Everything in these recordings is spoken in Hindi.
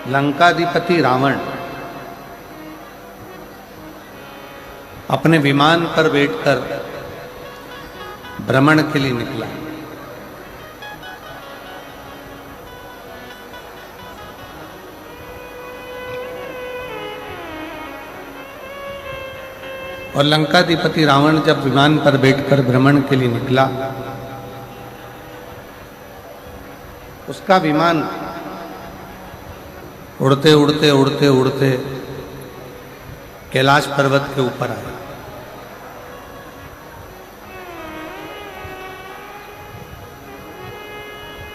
लंकाधिपति रावण अपने विमान पर बैठकर भ्रमण के लिए निकला। और लंकाधिपति रावण जब विमान पर बैठकर भ्रमण के लिए निकला, उसका विमान उड़ते उड़ते उड़ते उड़ते कैलाश पर्वत के ऊपर आया।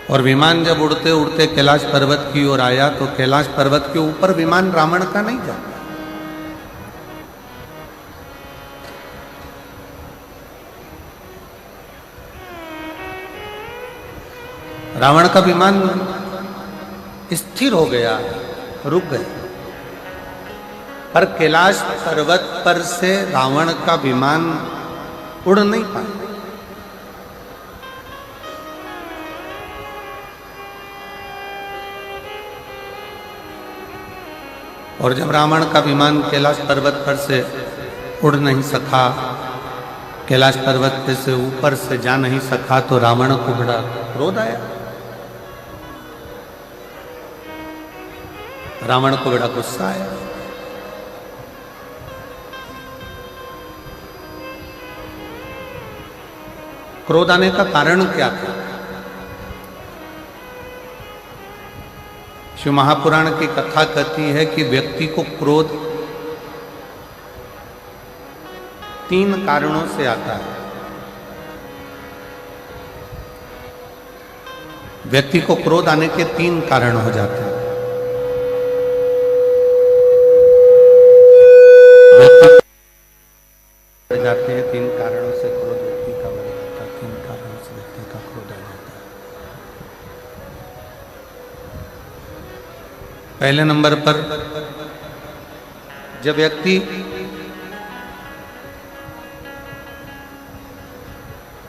और विमान जब उड़ते उड़ते कैलाश पर्वत की ओर आया तो कैलाश पर्वत के ऊपर विमान रावण का नहीं जाता। रावण का विमान स्थिर हो गया, रुक गया। पर कैलाश पर्वत पर से रावण का विमान उड़ नहीं पाया। और जब रावण का विमान कैलाश पर्वत पर से उड़ नहीं सका, कैलाश पर्वत पे से ऊपर से जा नहीं सका, तो रावण को बड़ा क्रोध आया। रावण को बड़ा गुस्सा आया। क्रोध आने का कारण क्या था? शिव महापुराण की कथा कहती है कि व्यक्ति को क्रोध 3 कारणों से आता है। व्यक्ति को क्रोध आने के 3 कारण हो जाते हैं। जाते हैं 3 कारणों से क्रोध व्यक्ति का बढ़ जाता है। 3 कारणों से व्यक्ति का क्रोध आ जाता है। पहले नंबर पर जब व्यक्ति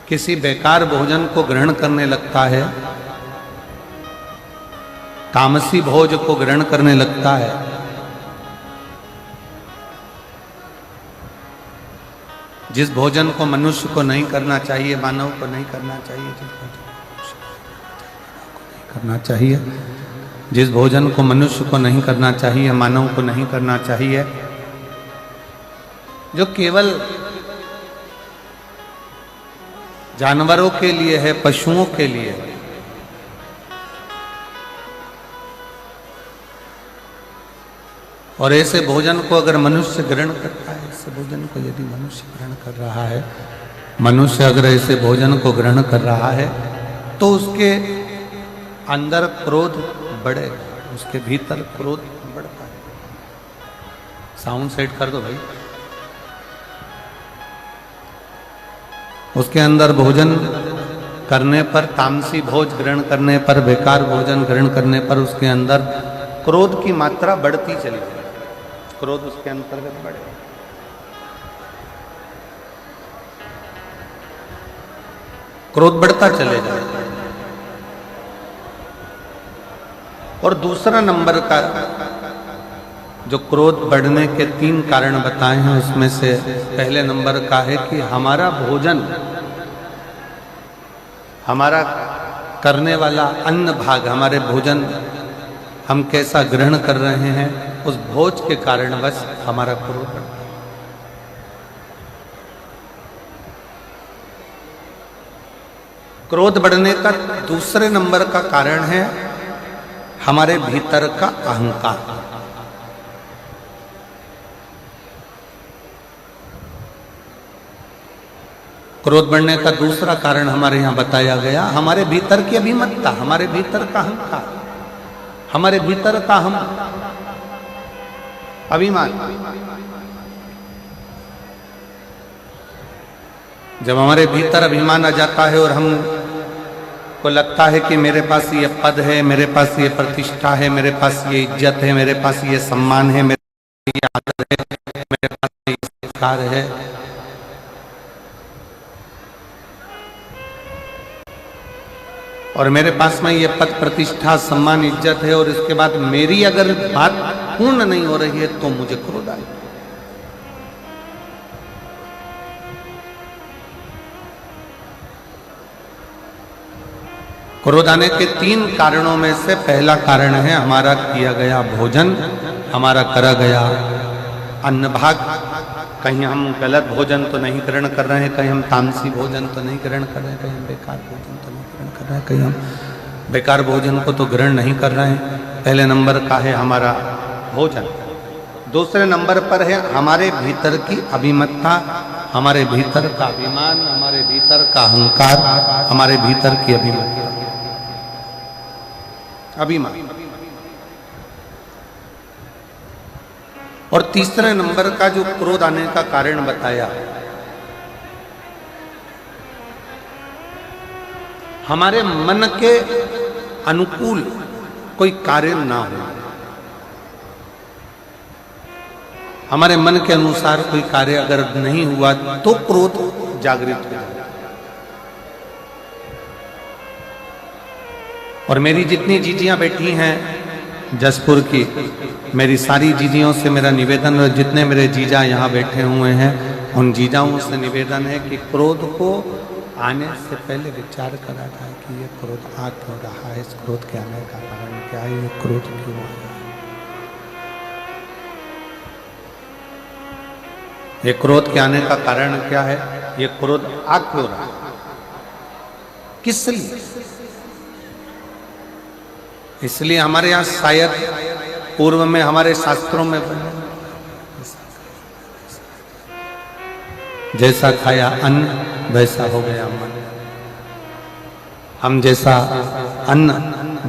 किसी बेकार भोजन को ग्रहण करने लगता है, तामसी भोज को ग्रहण करने लगता है, जिस भोजन को मनुष्य को नहीं करना चाहिए, मानव को नहीं करना चाहिए, जिस भोजन को मनुष्य को नहीं करना चाहिए, मानव को नहीं करना चाहिए, जो केवल जानवरों के लिए है, पशुओं के लिए है, और ऐसे भोजन को अगर मनुष्य ग्रहण करता है, ऐसे भोजन को यदि मनुष्य ग्रहण कर रहा है, मनुष्य अगर ऐसे भोजन को ग्रहण कर रहा है, तो उसके अंदर क्रोध बढ़ेगा, उसके भीतर क्रोध बढ़ता है। साउंड सेट कर दो भाई। उसके अंदर भोजन करने पर, तामसी भोज ग्रहण करने पर, बेकार भोजन ग्रहण करने पर उसके अंदर क्रोध की मात्रा बढ़ती चली जाए, क्रोध उसके अंतर्गत बढ़े। क्रोध बढ़ता चले जाए। और दूसरा नंबर का जो क्रोध बढ़ने के 3 कारण बताए हैं, उसमें से पहले नंबर का है कि हमारा भोजन, हमारा करने वाला अन्न भाग, हमारे भोजन हम कैसा ग्रहण कर रहे हैं, उस भोज के कारणवश हमारा क्रोध बढ़ता है। क्रोध बढ़ने का दूसरे नंबर का कारण है हमारे भीतर का अहंकार। क्रोध बढ़ने का दूसरा कारण हमारे यहां बताया गया, हमारे भीतर की अभिमतता, हमारे भीतर का अहंकार, हमारे भीतर का हम अभिमान। जब हमारे भीतर अभिमान आ जाता है और हम को लगता है कि मेरे पास ये पद है, मेरे पास ये प्रतिष्ठा है, मेरे पास ये इज्जत है, मेरे पास ये सम्मान है, मेरे पास ये आदर है, मेरे पास ये संस्कार है, और मेरे पास में ये पद प्रतिष्ठा सम्मान इज्जत है और इसके बाद मेरी अगर बात पूर्ण नहीं हो रही है तो मुझे क्रोध आए। क्रोध आने के 3 कारणों में से पहला कारण है हमारा किया गया भोजन, हमारा करा गया अन्न भाग। कहीं हम गलत भोजन तो नहीं ग्रहण कर रहे हैं, कहीं हम तामसी भोजन तो नहीं ग्रहण कर रहे हैं, कहीं हम बेकार भोजन तो नहीं ग्रहण कर रहे हैं, कहीं हम बेकार भोजन को तो ग्रहण नहीं कर रहे हैं। पहले नंबर का है हमारा भोजन। दूसरे नंबर पर है हमारे भीतर की अभिमत्ता, हमारे भीतर का अभिमान, हमारे भीतर का अहंकार, हमारे भीतर की अभिमत्ता, अभिमान। और तीसरे नंबर का जो क्रोध आने का कारण बताया, हमारे मन के अनुकूल कोई कार्य ना हो, हमारे मन के अनुसार कोई कार्य अगर नहीं हुआ तो क्रोध जागृत हो जाए। और मेरी जितनी जीजियां बैठी हैं जसपुर की, मेरी सारी जीजियों से मेरा निवेदन, और जितने मेरे जीजा यहाँ बैठे हुए हैं उन जीजाओं से निवेदन है कि क्रोध को आने से पहले विचार करा जाए कि ये क्रोध आ क्यों रहा है, इस क्रोध के आने का कारण क्या है, ये क्रोध क्यों आया है, ये क्रोध के आने का कारण क्या है, ये क्रोध आ क्यों रहा है, किस लिए। इसलिए हमारे यहाँ शायद पूर्व में हमारे शास्त्रों में जैसा खाया अन्न वैसा हो गया मन। हम जैसा अन्न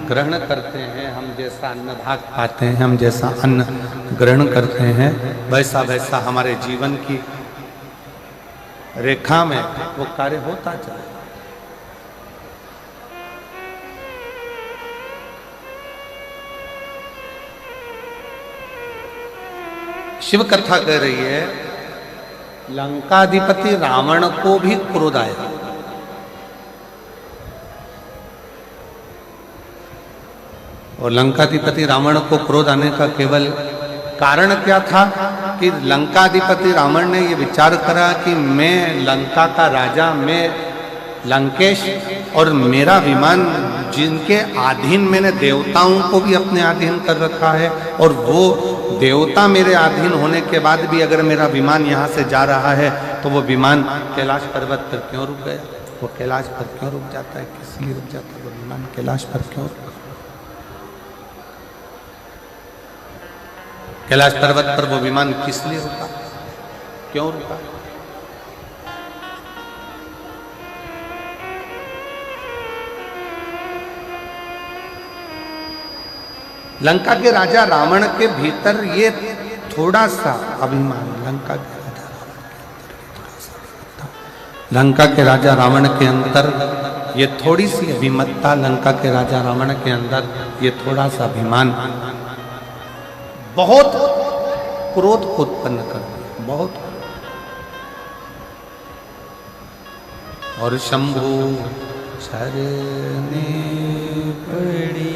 ग्रहण करते हैं, हम जैसा अन्न भाग पाते हैं, हम जैसा अन्न ग्रहण करते हैं, वैसा वैसा हमारे जीवन की रेखा में वो कार्य होता जाए। शिव कथा कह रही है लंकाधिपति रावण को भी क्रोध आया। और लंकाधिपति रावण को क्रोध आने का केवल कारण क्या था कि लंकाधिपति रावण ने ये विचार करा कि मैं लंका का राजा, मैं लंकेश, और मेरा विमान जिनके अधीन मैंने देवताओं को भी अपने अधीन कर रखा है, और वो देवता मेरे अधीन होने के बाद भी अगर मेरा विमान यहाँ से जा रहा है तो वो विमान कैलाश पर्वत पर क्यों रुक गया, वो कैलाश पर क्यों रुक जाता है, किस लिए रुक जाता है वो विमान कैलाश पर क्यों रुका, कैलाश पर्वत पर वो विमान किस लिए रुका, क्यों रुका। लंका के राजा रावण के भीतर ये थोड़ा सा अभिमान, लंका के राजा रावण के अंदर ये थोड़ी सी अभिमत्ता, लंका के राजा रावण के अंदर ये थोड़ा सा अभिमान बहुत क्रोध को उत्पन्न कर दिया, बहुत। और शंभु शरणे पड़ी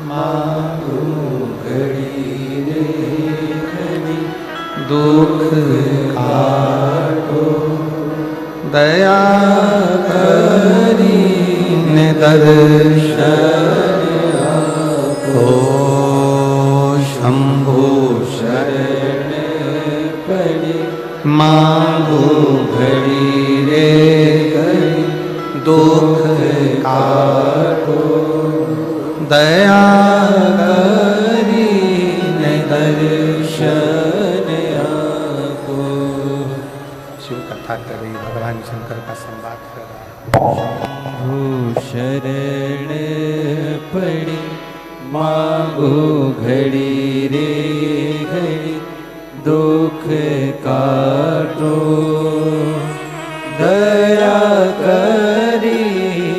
मांगू घड़ी रे घड़ी, दुख काटो दया करी ने दर्शन आपो। शंभु शरण पड़ी मांगू घड़ी रे घड़ी, दुख काटो दया करी ने दर्शन आपो। शिव कथा कर रही, भगवान शंकर का संवाद कर रहा है। शरण पड़ी मांगो घड़ी रे घड़ी, दुख काटो दया करी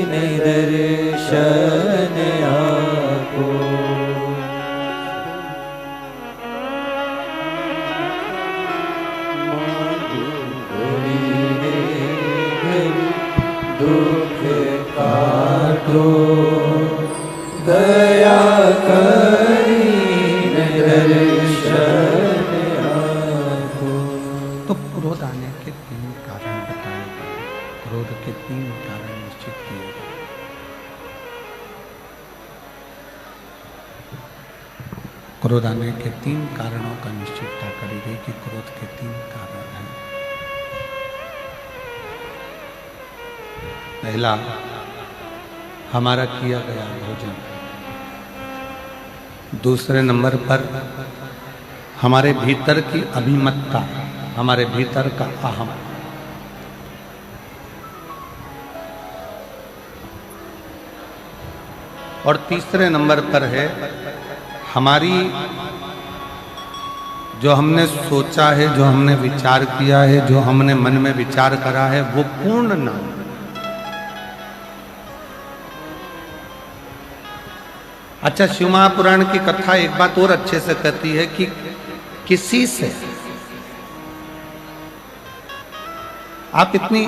ने दर्शन आपो। मांगो घड़ी रे घड़ी, दुख काटो क्रोध आने के 3 कारणों का निश्चितता करी गई कि क्रोध के 3 कारण हैं। पहला, हमारा किया गया भोजन। दूसरे नंबर पर हमारे भीतर की अभिमतता, हमारे भीतर का अहम। और तीसरे नंबर पर है हमारी जो हमने सोचा है, जो हमने विचार किया है, जो हमने मन में विचार करा है, वो पूर्ण ना हो। अच्छा, शिव महापुराण की कथा एक बात और अच्छे से कहती है कि किसी से आप इतनी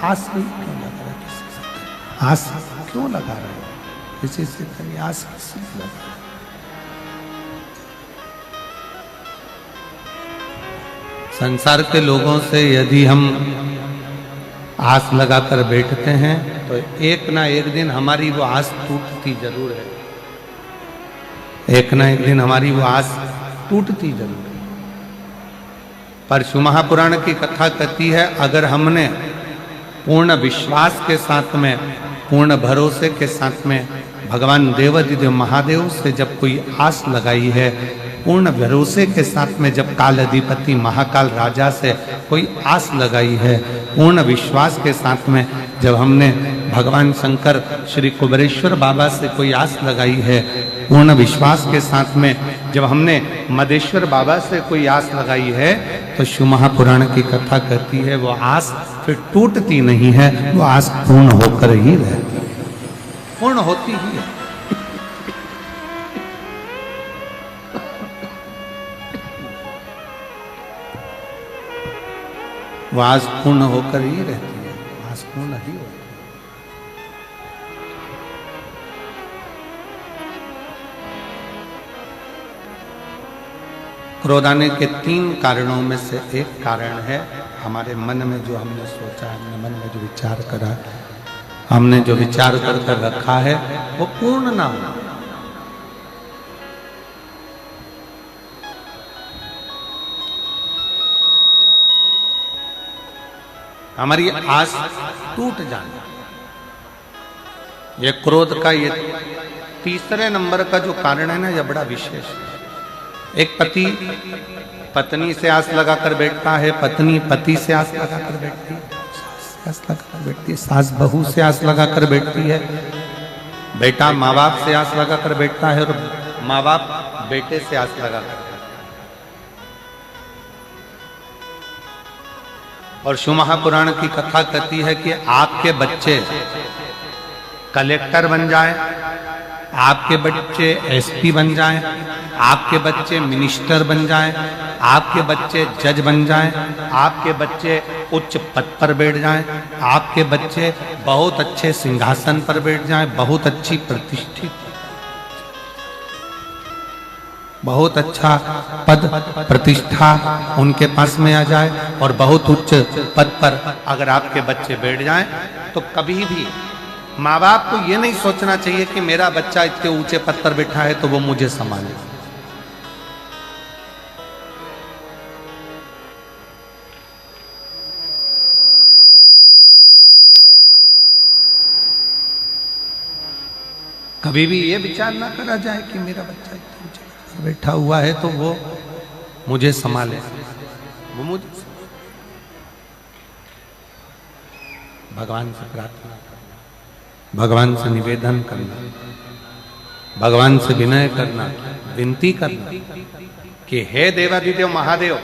आस क्यों लगा रहे, किसी से आस क्यों लगा रहे हो, किसी से इतनी आस किसी से लगा रहे। संसार के लोगों से यदि हम आस लगाकर बैठते हैं तो एक ना एक दिन हमारी वो आस टूटती जरूर है, एक ना एक दिन हमारी वो आस टूटती जरूर है। पर शिव महापुराण की कथा कहती है, अगर हमने पूर्ण विश्वास के साथ में, पूर्ण भरोसे के साथ में भगवान देवाधिदेव महादेव से जब कोई आस लगाई है, पूर्ण भरोसे के साथ में जब काल अधिपति महाकाल राजा से कोई आस लगाई है, पूर्ण विश्वास के साथ में जब हमने भगवान शंकर श्री कुबेरेश्वर बाबा से कोई आस लगाई है, पूर्ण विश्वास के साथ में जब हमने मदेश्वर बाबा से कोई आस लगाई है, तो शिव महापुराण की कथा कहती है वो आस फिर टूटती नहीं है, वो आस पूर्ण होकर ही रहती है, पूर्ण होती ही है। वो आस पूर्ण होकर ही रहती है, आस पूर्ण ही होती है। क्रोध आने के 3 कारणों में से एक कारण है हमारे मन में जो हमने सोचा, हमने मन में जो विचार करा, हमने जो विचार कर रखा है वो पूर्ण ना हो। हमारी आस टूट जाना, ये क्रोध का ये तीसरे नंबर का जो कारण है ना, ये बड़ा विशेष है। एक पति पत्नी से आस लगाकर बैठता है, पत्नी पति से आस लगाकर बैठती है, आस लगाकर बैठती है, सास बहू से आस लगाकर बैठती है, बेटा माँ बाप से आस लगाकर बैठता है, और माँ बाप बेटे से आस लगाकर। और शिव महापुराण की कथा कहती है कि आपके बच्चे कलेक्टर बन जाए, आपके बच्चे एसपी बन जाएं, आपके बच्चे मिनिस्टर बन जाएं, आपके बच्चे जज बन जाएं, आपके बच्चे उच्च पद पर बैठ जाएं, आपके बच्चे बहुत अच्छे सिंहासन पर बैठ जाएं, बहुत अच्छी प्रतिष्ठित, बहुत अच्छा पद प्रतिष्ठा उनके पास में आ जाए, और बहुत उच्च पद पर अगर आपके बच्चे बैठ जाएं, तो कभी भी माँ बाप को ये नहीं सोचना चाहिए कि मेरा बच्चा इतने ऊंचे पद पर बैठा है तो वो मुझे संभाले। कभी भी ये विचार ना करा जाए कि मेरा बच्चा इतने ऊंचे पद पर बैठा हुआ है तो वो मुझे संभाले, वो मुझे। भगवान से प्रार्थना, भगवान से निवेदन करना, भगवान से विनय करना, विनती करना कि हे देवाधिदेव महादेव,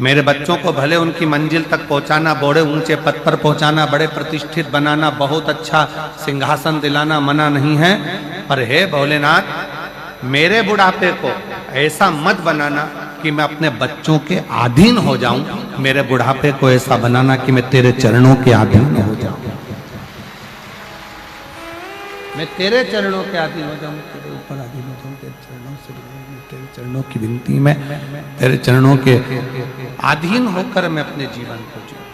मेरे बच्चों को भले उनकी मंजिल तक पहुंचाना, बड़े ऊंचे पद पर पहुंचाना, बड़े प्रतिष्ठित बनाना, बहुत अच्छा सिंहासन दिलाना मना नहीं है, पर हे भोलेनाथ, मेरे बुढ़ापे को ऐसा मत बनाना कि मैं अपने बच्चों के अधीन हो जाऊं, मेरे बुढ़ापे को ऐसा बनाना कि मैं तेरे चरणों के अधीन हो जाऊं, मैं तेरे चरणों के अधीन हो जाऊं, तेरे ऊपर अधीन हो जाऊं, तेरे चरणों से, तेरे चरणों की विनती में, तेरे चरणों के अधीन होकर मैं अपने जीवन को जीऊं,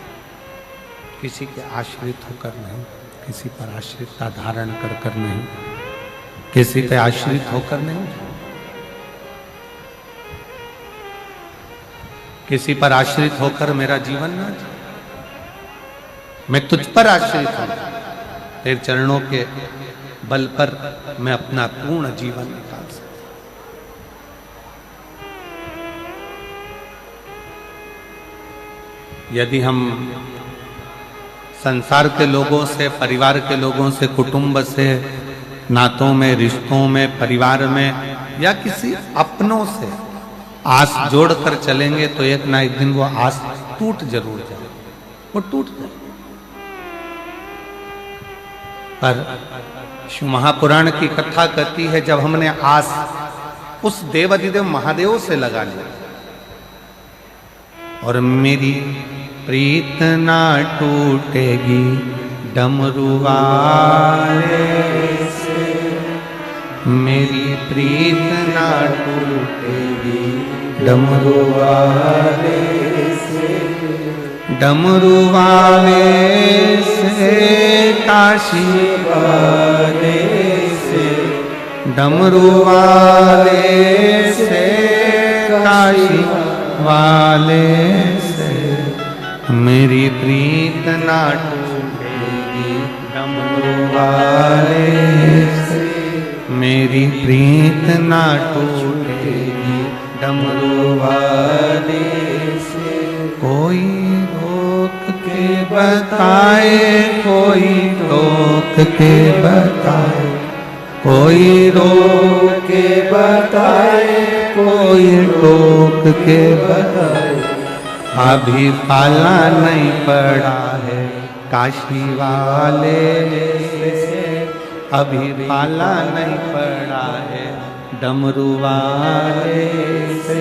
किसी के आश्रित होकर नहीं, किसी पर आश्रितता धारण कर नहीं, किसी पे आश्रित होकर नहीं। किसी पर आश्रित होकर मेरा जीवन ना जी, मैं तुझ पर आश्रित हूं, तेरे चरणों के बल पर मैं अपना पूर्ण जीवन निकाल सकता। यदि हम संसार के लोगों से, परिवार के लोगों से, कुटुंब से, नातों में, रिश्तों में, परिवार में या किसी अपनों से आस जोड़कर चलेंगे तो एक ना एक दिन वो आस टूट जरूर जाए, वो टूट जाए। पर शिव महापुराण की कथा कहती है जब हमने आस उस देवाधिदेव महादेव से लगा लिया और मेरी प्रीत ना टूटेगी डमरू वाले से, मेरी प्रीत ना टूटेगी डमरू वाले से, डमरू वाले से, काशी वाले से, डमरू वाले से, काशी वाले से, मेरी प्रीत ना टूटेगी डमरू वाले से, मेरी प्रीत ना टूटेगी डमरू वाले से। कोई रोक के बताए, कोई रोक के बताए, कोई रोक के बताए, कोई रोक के बताए, अभी पाला नहीं पड़ा है काशी वाले से, अभी पाला नहीं पड़ा है डमरू वाले से,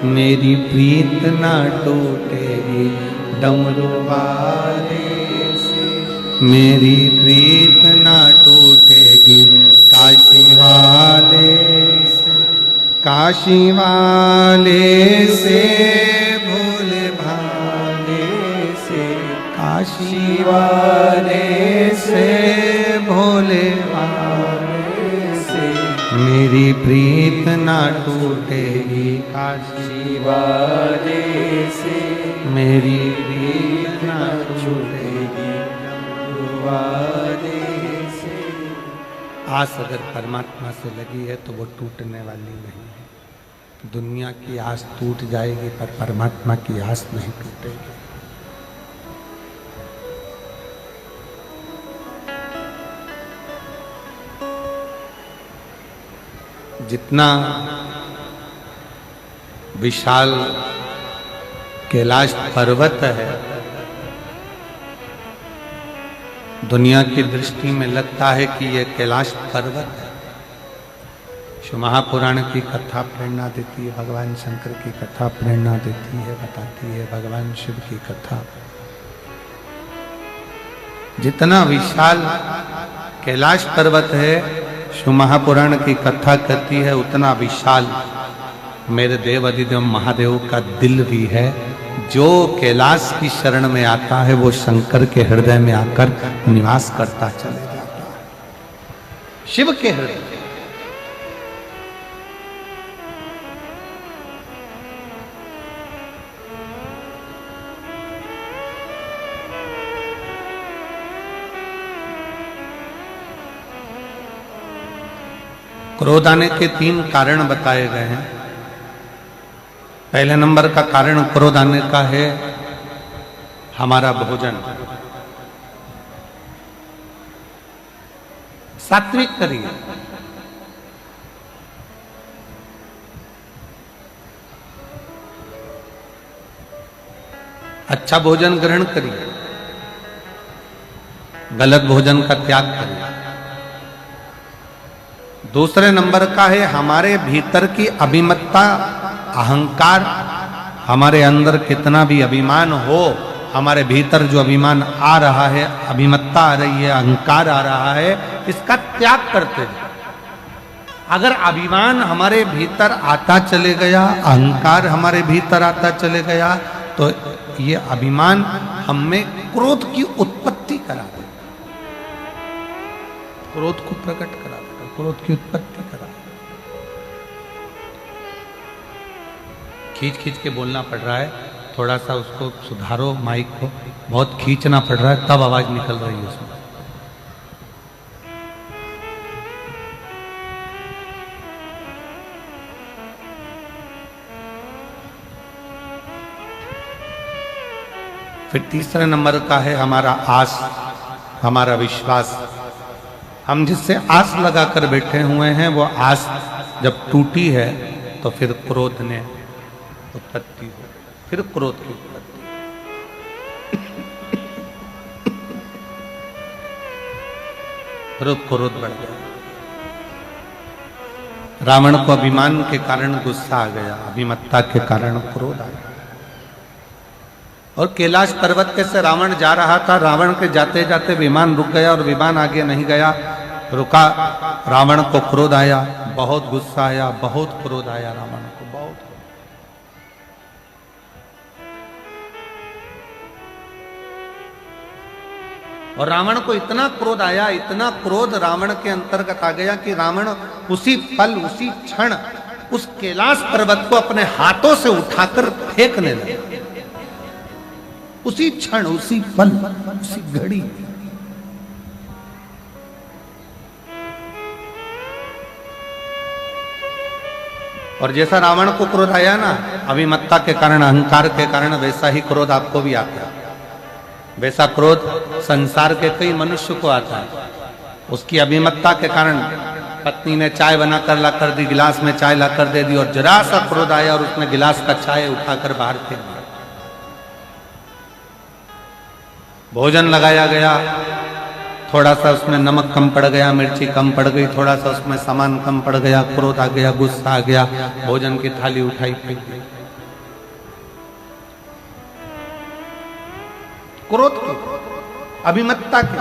मेरी प्रीत ना टूटेगी डमरू वाले से, मेरी प्रीत ना टूटेगी काशी वाले से, काशी वाले से, भोले भाले से, काशी वाले से, भोले भाले से, मेरी प्रीत ना टूटेगी काशी वाले से, मेरी प्रीत ना टूटेगी डमरू वाले से। आस अगर परमात्मा से लगी है तो वो टूटने वाली नहीं है। दुनिया की आस टूट जाएगी पर परमात्मा की आस नहीं टूटेगी। जितना विशाल कैलाश पर्वत है, दुनिया की दृष्टि में लगता है कि यह कैलाश पर्वत है। शिव महापुराण की कथा प्रेरणा देती है, भगवान शंकर की कथा प्रेरणा देती है, बताती है भगवान शिव की कथा। जितना विशाल कैलाश पर्वत है, शिव महापुराण की कथा कहती है उतना विशाल मेरे देव अधिदेव महादेव का दिल भी है। जो कैलाश की शरण में आता है वो शंकर के हृदय में आकर निवास करता चले जाता है, शिव के हृदय। क्रोध आने के 3 कारण बताए गए हैं। पहले नंबर का कारण क्रोध आने का है हमारा भोजन। सात्विक करिए, अच्छा भोजन ग्रहण करिए, गलत भोजन का त्याग करिए। दूसरे नंबर का है हमारे भीतर की अभिमत्ता, अहंकार। हमारे अंदर कितना भी अभिमान हो, हमारे भीतर जो अभिमान आ रहा है, अभिमत्ता आ रही है, अहंकार आ रहा है, इसका त्याग करते हैं। अगर अभिमान हमारे भीतर आता चले गया, अहंकार हमारे भीतर आता चले गया, तो ये अभिमान हमें क्रोध की उत्पत्ति करा देगा, क्रोध को प्रकट करा देगा, क्रोध की उत्पत्ति करा देगा। खींच खींच के बोलना पड़ रहा है, थोड़ा सा उसको सुधारो, माइक को बहुत खींचना पड़ रहा है, तब आवाज निकल रही है उसमें। फिर तीसरे नंबर का है हमारा आस, हमारा विश्वास। हम जिससे आस लगाकर बैठे हुए हैं वो आस जब टूटी है तो फिर क्रोध ने उत्पत्ति हो, फिर क्रोध की उत्पत्ति। फिर क्रोध बढ़ गया। रावण को अभिमान के कारण गुस्सा आ गया, अभिमत्ता के कारण क्रोध आ गया। और कैलाश पर्वत पे से रावण जा रहा था, रावण के जाते जाते विमान रुक गया और विमान आगे नहीं गया, रुका। रावण को क्रोध आया, बहुत गुस्सा आया, बहुत क्रोध आया रावण को, बहुत। और रावण को इतना क्रोध आया, इतना क्रोध रावण के अंतर्गत आ गया कि रावण उसी पल, उसी क्षण उस कैलाश पर्वत को अपने हाथों से उठाकर फेंकने लगा। उसी क्षण, उसी पल, उसी घड़ी। और जैसा रावण को क्रोध आया ना, अभिमत्ता के कारण, अहंकार के कारण, वैसा ही क्रोध आपको भी आता है। वैसा क्रोध संसार के कई मनुष्य को आता है। उसकी अभिमत्ता के कारण पत्नी ने चाय बनाकर ला कर दी, गिलास में चाय ला कर दे दी, और जरा सा क्रोध आया और उसने गिलास का चाय उठाकर बाहर फेंक दिया। भोजन लगाया गया, थोड़ा सा उसमें नमक कम पड़ गया, मिर्ची कम पड़ गई, थोड़ा सा उसमें सामान कम पड़ गया, क्रोध आ गया, गुस्सा आ गया, भोजन की थाली उठाई फेंक दी। क्रोध की, अभिमत्ता की।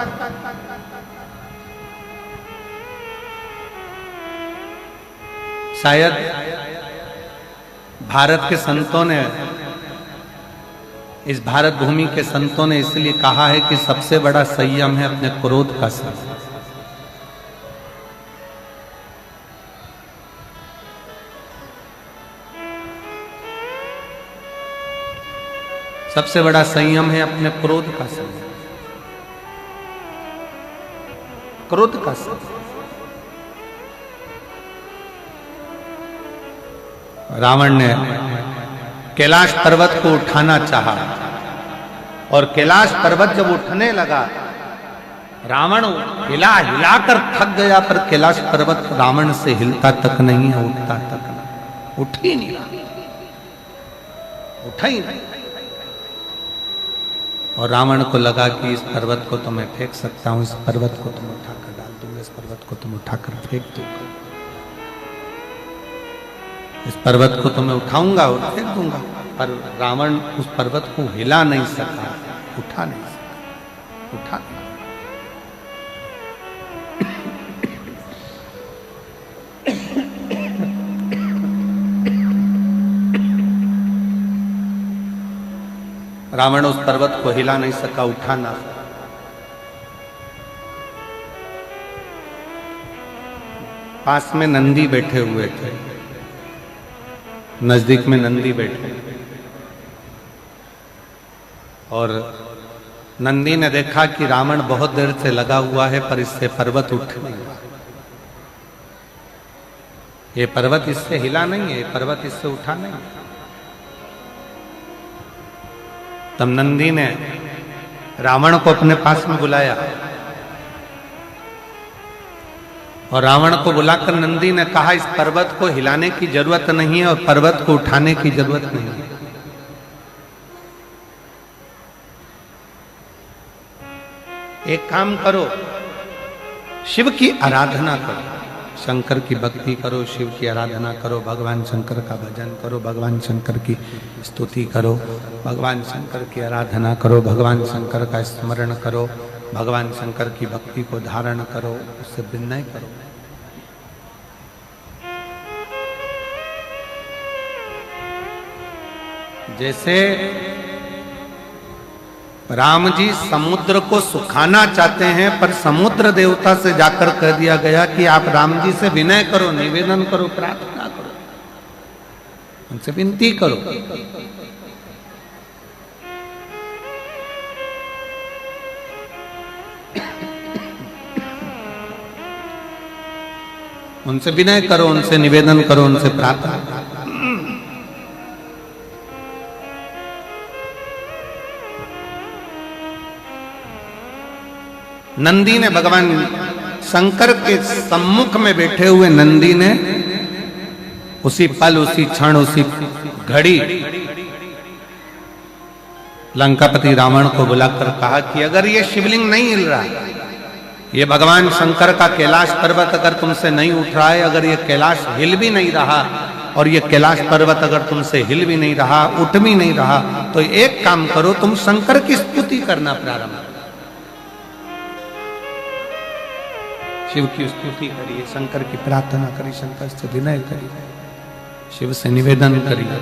शायद भारत के संतों ने, इस भारत भूमि के संतों ने इसलिए कहा है कि सबसे बड़ा संयम है अपने क्रोध का संयम। सबसे बड़ा संयम है अपने क्रोध का संयम, क्रोध का संयम। रावण ने कैलाश पर्वत को उठाना चाहा, और कैलाश पर्वत जब उठने लगा, रावण हिला हिलाकर थक गया, पर कैलाश पर्वत रावण से हिलता तक नहीं है, उठता तक नहीं, उठ ही नहीं रहा, उठा ही नहीं। और रावण को लगा कि इस पर्वत को तो मैं फेंक सकता हूं, इस पर्वत को तुम उठाकर डाल दूंगा, इस पर्वत को तुम उठाकर फेंक दूंगा, इस पर्वत को तो मैं उठाऊंगा और फेंक दूंगा। पर रावण उस पर्वत को हिला नहीं सका, उठा नहीं सका, उठा नहीं। रावण उस पर्वत को हिला नहीं सका, उठा ना सका। पास में नंदी बैठे हुए थे, नजदीक में नंदी बैठे, और नंदी ने देखा कि रावण बहुत देर से लगा हुआ है पर इससे पर्वत उठ नहीं रहा, ये पर्वत इससे हिला नहीं है, ये पर्वत इससे उठा नहीं है। तब नंदी ने रावण को अपने पास में बुलाया, और रावण को बुलाकर नंदी ने कहा, इस पर्वत को हिलाने की जरूरत नहीं है और पर्वत को उठाने की जरूरत नहीं है। एक काम करो, शिव की आराधना करो, शंकर की भक्ति करो, शिव की आराधना करो, भगवान शंकर का भजन करो, भगवान शंकर की स्तुति करो, भगवान शंकर की आराधना करो, भगवान शंकर का स्मरण करो, भगवान शंकर की भक्ति को धारण करो, उससे विनय करो। जैसे राम जी समुद्र को सुखाना चाहते हैं, पर समुद्र देवता से जाकर कह दिया गया कि आप राम जी से विनय करो, निवेदन करो, प्रार्थना करो। उनसे विनती करो। उनसे विनय करो, उनसे निवेदन करो, उनसे प्रार्थना करो। नंदी ने भगवान शंकर के सम्मुख में बैठे हुए नंदी ने उसी पल, उसी क्षण, उसी घड़ी लंकापति रावण को बुलाकर कहा कि अगर ये शिवलिंग नहीं हिल रहा, ये भगवान शंकर का कैलाश पर्वत अगर तुमसे नहीं उठ रहा है, अगर ये कैलाश हिल भी नहीं रहा और ये कैलाश पर्वत अगर तुमसे हिल भी नहीं रहा, उठ भी नहीं रहा, तो एक काम करो, तुम शंकर की स्तुति करना प्रारंभ करो। शिव की स्तुति करिए, शंकर की प्रार्थना करिए, शंकर से विनय करिए, शिव से निवेदन करिए।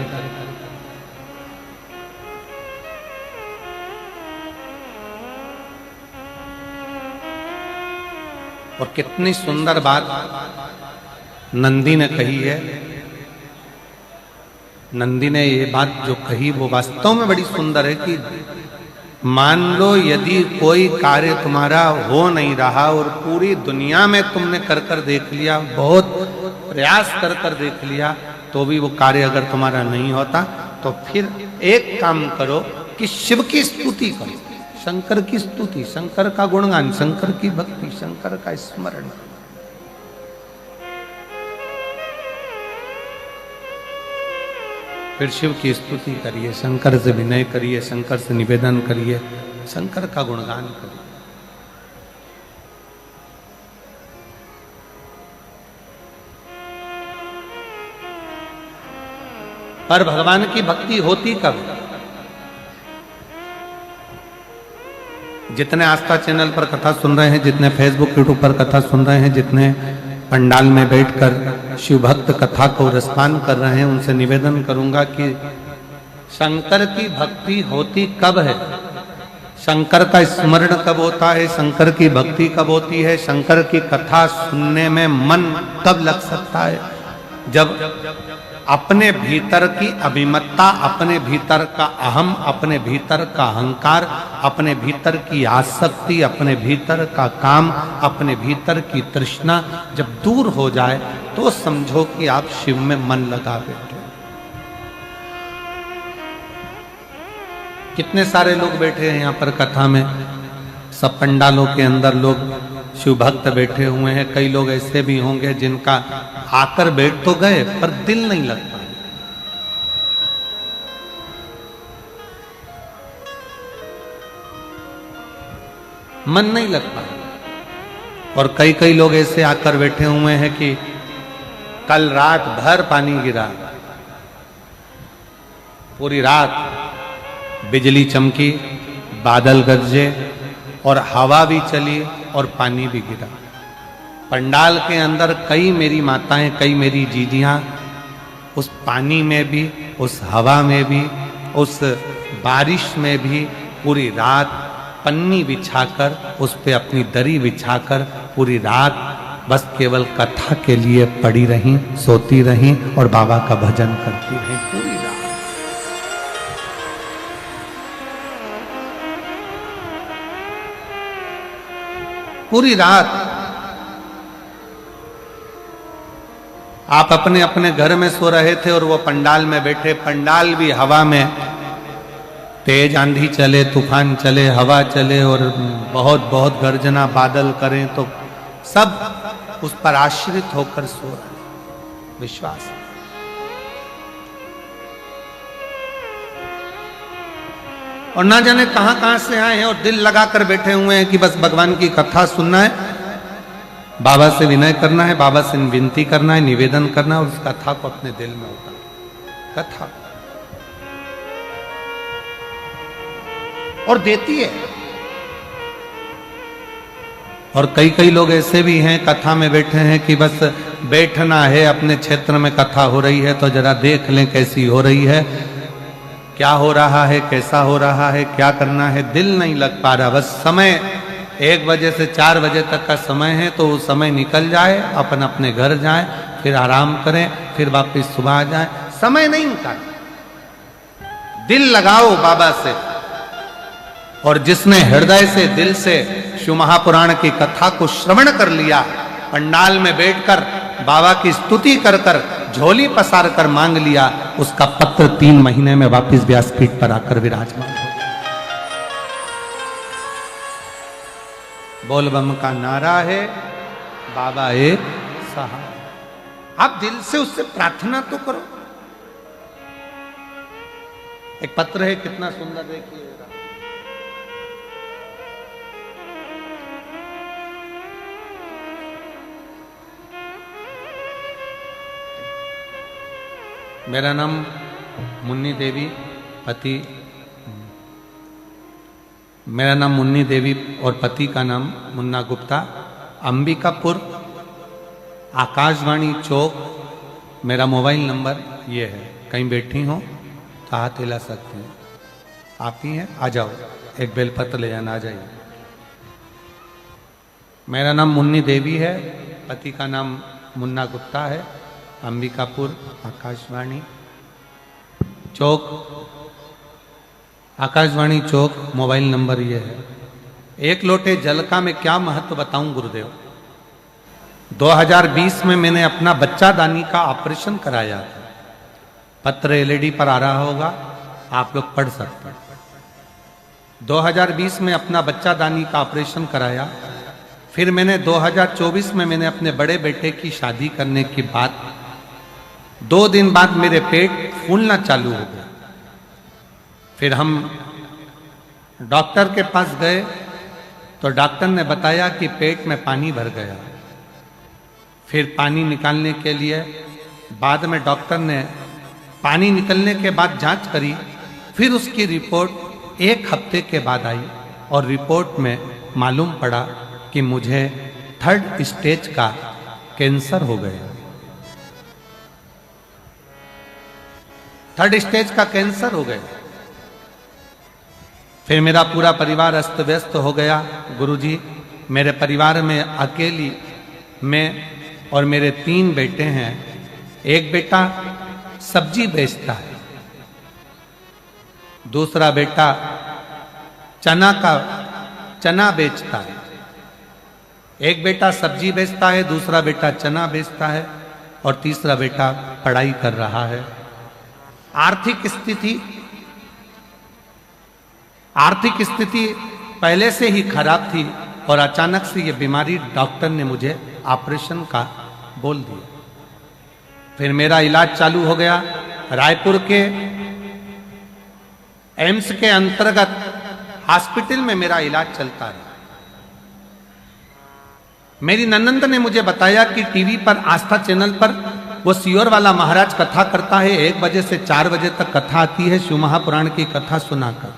और कितनी सुंदर बात नंदी ने कही है। नंदी ने ये बात जो कही वो वास्तव में बड़ी सुंदर है कि मान लो यदि कोई कार्य तुम्हारा हो नहीं रहा और पूरी दुनिया में तुमने कर कर देख लिया, बहुत प्रयास कर कर देख लिया, तो भी वो कार्य अगर तुम्हारा नहीं होता, तो फिर एक काम करो कि शिव की स्तुति करो, शंकर की स्तुति, शंकर का गुणगान, शंकर की भक्ति, शंकर का स्मरण। फिर शिव की स्तुति करिए, शंकर से विनय करिए, शंकर से निवेदन करिए, शंकर का गुणगान करिए। पर भगवान की भक्ति होती कब? जितने आस्था चैनल पर कथा सुन रहे हैं, जितने फेसबुक यूट्यूब पर कथा सुन रहे हैं, जितने पंडाल में बैठकर शिव भक्त कथा को रसपान कर रहे हैं, उनसे निवेदन करूंगा कि शंकर की भक्ति होती कब है, शंकर का स्मरण कब होता है, शंकर की भक्ति कब होती है, शंकर की कथा सुनने में मन कब लग सकता है? जब अपने भीतर की अभिमत्ता, अपने भीतर का अहम, अपने भीतर का अहंकार, अपने भीतर की आसक्ति, अपने भीतर का काम, अपने भीतर की तृष्णा जब दूर हो जाए, तो समझो कि आप शिव में मन लगा बैठे। कितने सारे लोग बैठे हैं यहाँ पर कथा में, सब पंडालों के अंदर लोग शिव भक्त बैठे हुए हैं। कई लोग ऐसे भी होंगे जिनका आकर बैठ तो गए पर दिल नहीं लगता, मन नहीं लगता। और कई कई लोग ऐसे आकर बैठे हुए हैं कि कल रात भर पानी गिरा, पूरी रात बिजली चमकी, बादल गरजे और हवा भी चली और पानी भी गिरा। पंडाल के अंदर कई मेरी माताएं, कई मेरी जीजियां उस पानी में भी, उस हवा में भी, उस बारिश में भी पूरी रात पन्नी बिछाकर, उस पे अपनी दरी बिछाकर पूरी रात बस केवल कथा के लिए पड़ी रहीं, सोती रहीं और बाबा का भजन करती रहीं पूरी रात। पूरी रात आप अपने अपने घर में सो रहे थे और वो पंडाल में बैठे, पंडाल भी हवा में, तेज आंधी चले, तूफान चले, हवा चले और बहुत बहुत गर्जना बादल करें, तो सब उस पर आश्रित होकर सो रहे। विश्वास और ना जाने कहां कहां से आए हैं और दिल लगाकर बैठे हुए हैं कि बस भगवान की कथा सुनना है, बाबा से विनय करना है, बाबा से विनती करना है, निवेदन करना है और उस कथा को अपने दिल में उतार। कथा और देती है। और कई कई लोग ऐसे भी हैं कथा में बैठे हैं कि बस बैठना है, अपने क्षेत्र में कथा हो रही है तो जरा देख लें कैसी हो रही है, क्या हो रहा है, कैसा हो रहा है, क्या करना है, दिल नहीं लग पा रहा। बस समय 1 बजे से 4 बजे तक का समय है, तो वो समय निकल जाए, अपन अपने घर जाए, फिर आराम करें, फिर वापस सुबह आ जाए। समय नहीं निकालना, दिल लगाओ बाबा से। और जिसने हृदय से, दिल से शिव महापुराण की कथा को श्रवण कर लिया, पंडाल में बैठकर बाबा की स्तुति कर कर झोली पसार कर मांग लिया, उसका पत्र 3 महीने में वापस व्यासपीठ पर आकर विराजमान हो। बोल बम का नारा है, बाबा एक सहाय। आप दिल से उससे प्रार्थना तो करो। एक पत्र है, कितना सुंदर, देखिए। मेरा नाम मुन्नी देवी, पति, मेरा नाम मुन्नी देवी और पति का नाम मुन्ना गुप्ता, अंबिकापुर, आकाशवाणी चौक। मेरा मोबाइल नंबर ये है, कहीं बैठी हो तो हाथ हिला सकते हैं। आप ही हैं, आ जाओ, एक बेलपत्र ले जाना, आ जाइए। मेरा नाम मुन्नी देवी है, पति का नाम मुन्ना गुप्ता है, अंबिकापुर, आकाशवाणी चौक, आकाशवाणी चौक। मोबाइल नंबर ये है। एक लोटे जल का मैं क्या महत्व बताऊं गुरुदेव। 2020 में मैंने अपना बच्चादानी का ऑपरेशन कराया था। पत्र एलईडी पर आ रहा होगा, आप लोग पढ़ सकते हैं। 2020 में अपना बच्चादानी का ऑपरेशन कराया। फिर मैंने 2024 में मैंने अपने बड़े बेटे की शादी करने के बाद 2 दिन बाद मेरे पेट फूलना चालू हो गया। फिर हम डॉक्टर के पास गए तो डॉक्टर ने बताया कि पेट में पानी भर गया। फिर पानी निकालने के लिए बाद में डॉक्टर ने पानी निकलने के बाद जांच करी। फिर उसकी रिपोर्ट 1 हफ्ते के बाद आई और रिपोर्ट में मालूम पड़ा कि मुझे 3rd स्टेज का कैंसर हो गया। 3rd स्टेज का कैंसर हो गया। फिर मेरा पूरा परिवार अस्त व्यस्त हो गया। गुरुजी, मेरे परिवार में अकेली मैं और मेरे 3 बेटे हैं। एक बेटा सब्जी बेचता है, दूसरा बेटा चना बेचता है। एक बेटा सब्जी बेचता है, दूसरा बेटा चना बेचता है और तीसरा बेटा पढ़ाई कर रहा है। आर्थिक स्थिति पहले से ही खराब थी और अचानक से ये बीमारी डॉक्टर ने मुझे ऑपरेशन का बोल दिया। फिर मेरा इलाज चालू हो गया। रायपुर के एम्स के अंतर्गत हॉस्पिटल में मेरा इलाज चलता है। मेरी ननंद ने मुझे बताया कि टीवी पर आस्था चैनल पर वो सियोर वाला महाराज कथा करता है। 1 बजे से 4 बजे तक कथा आती है, शिव महापुराण की कथा सुनाकर।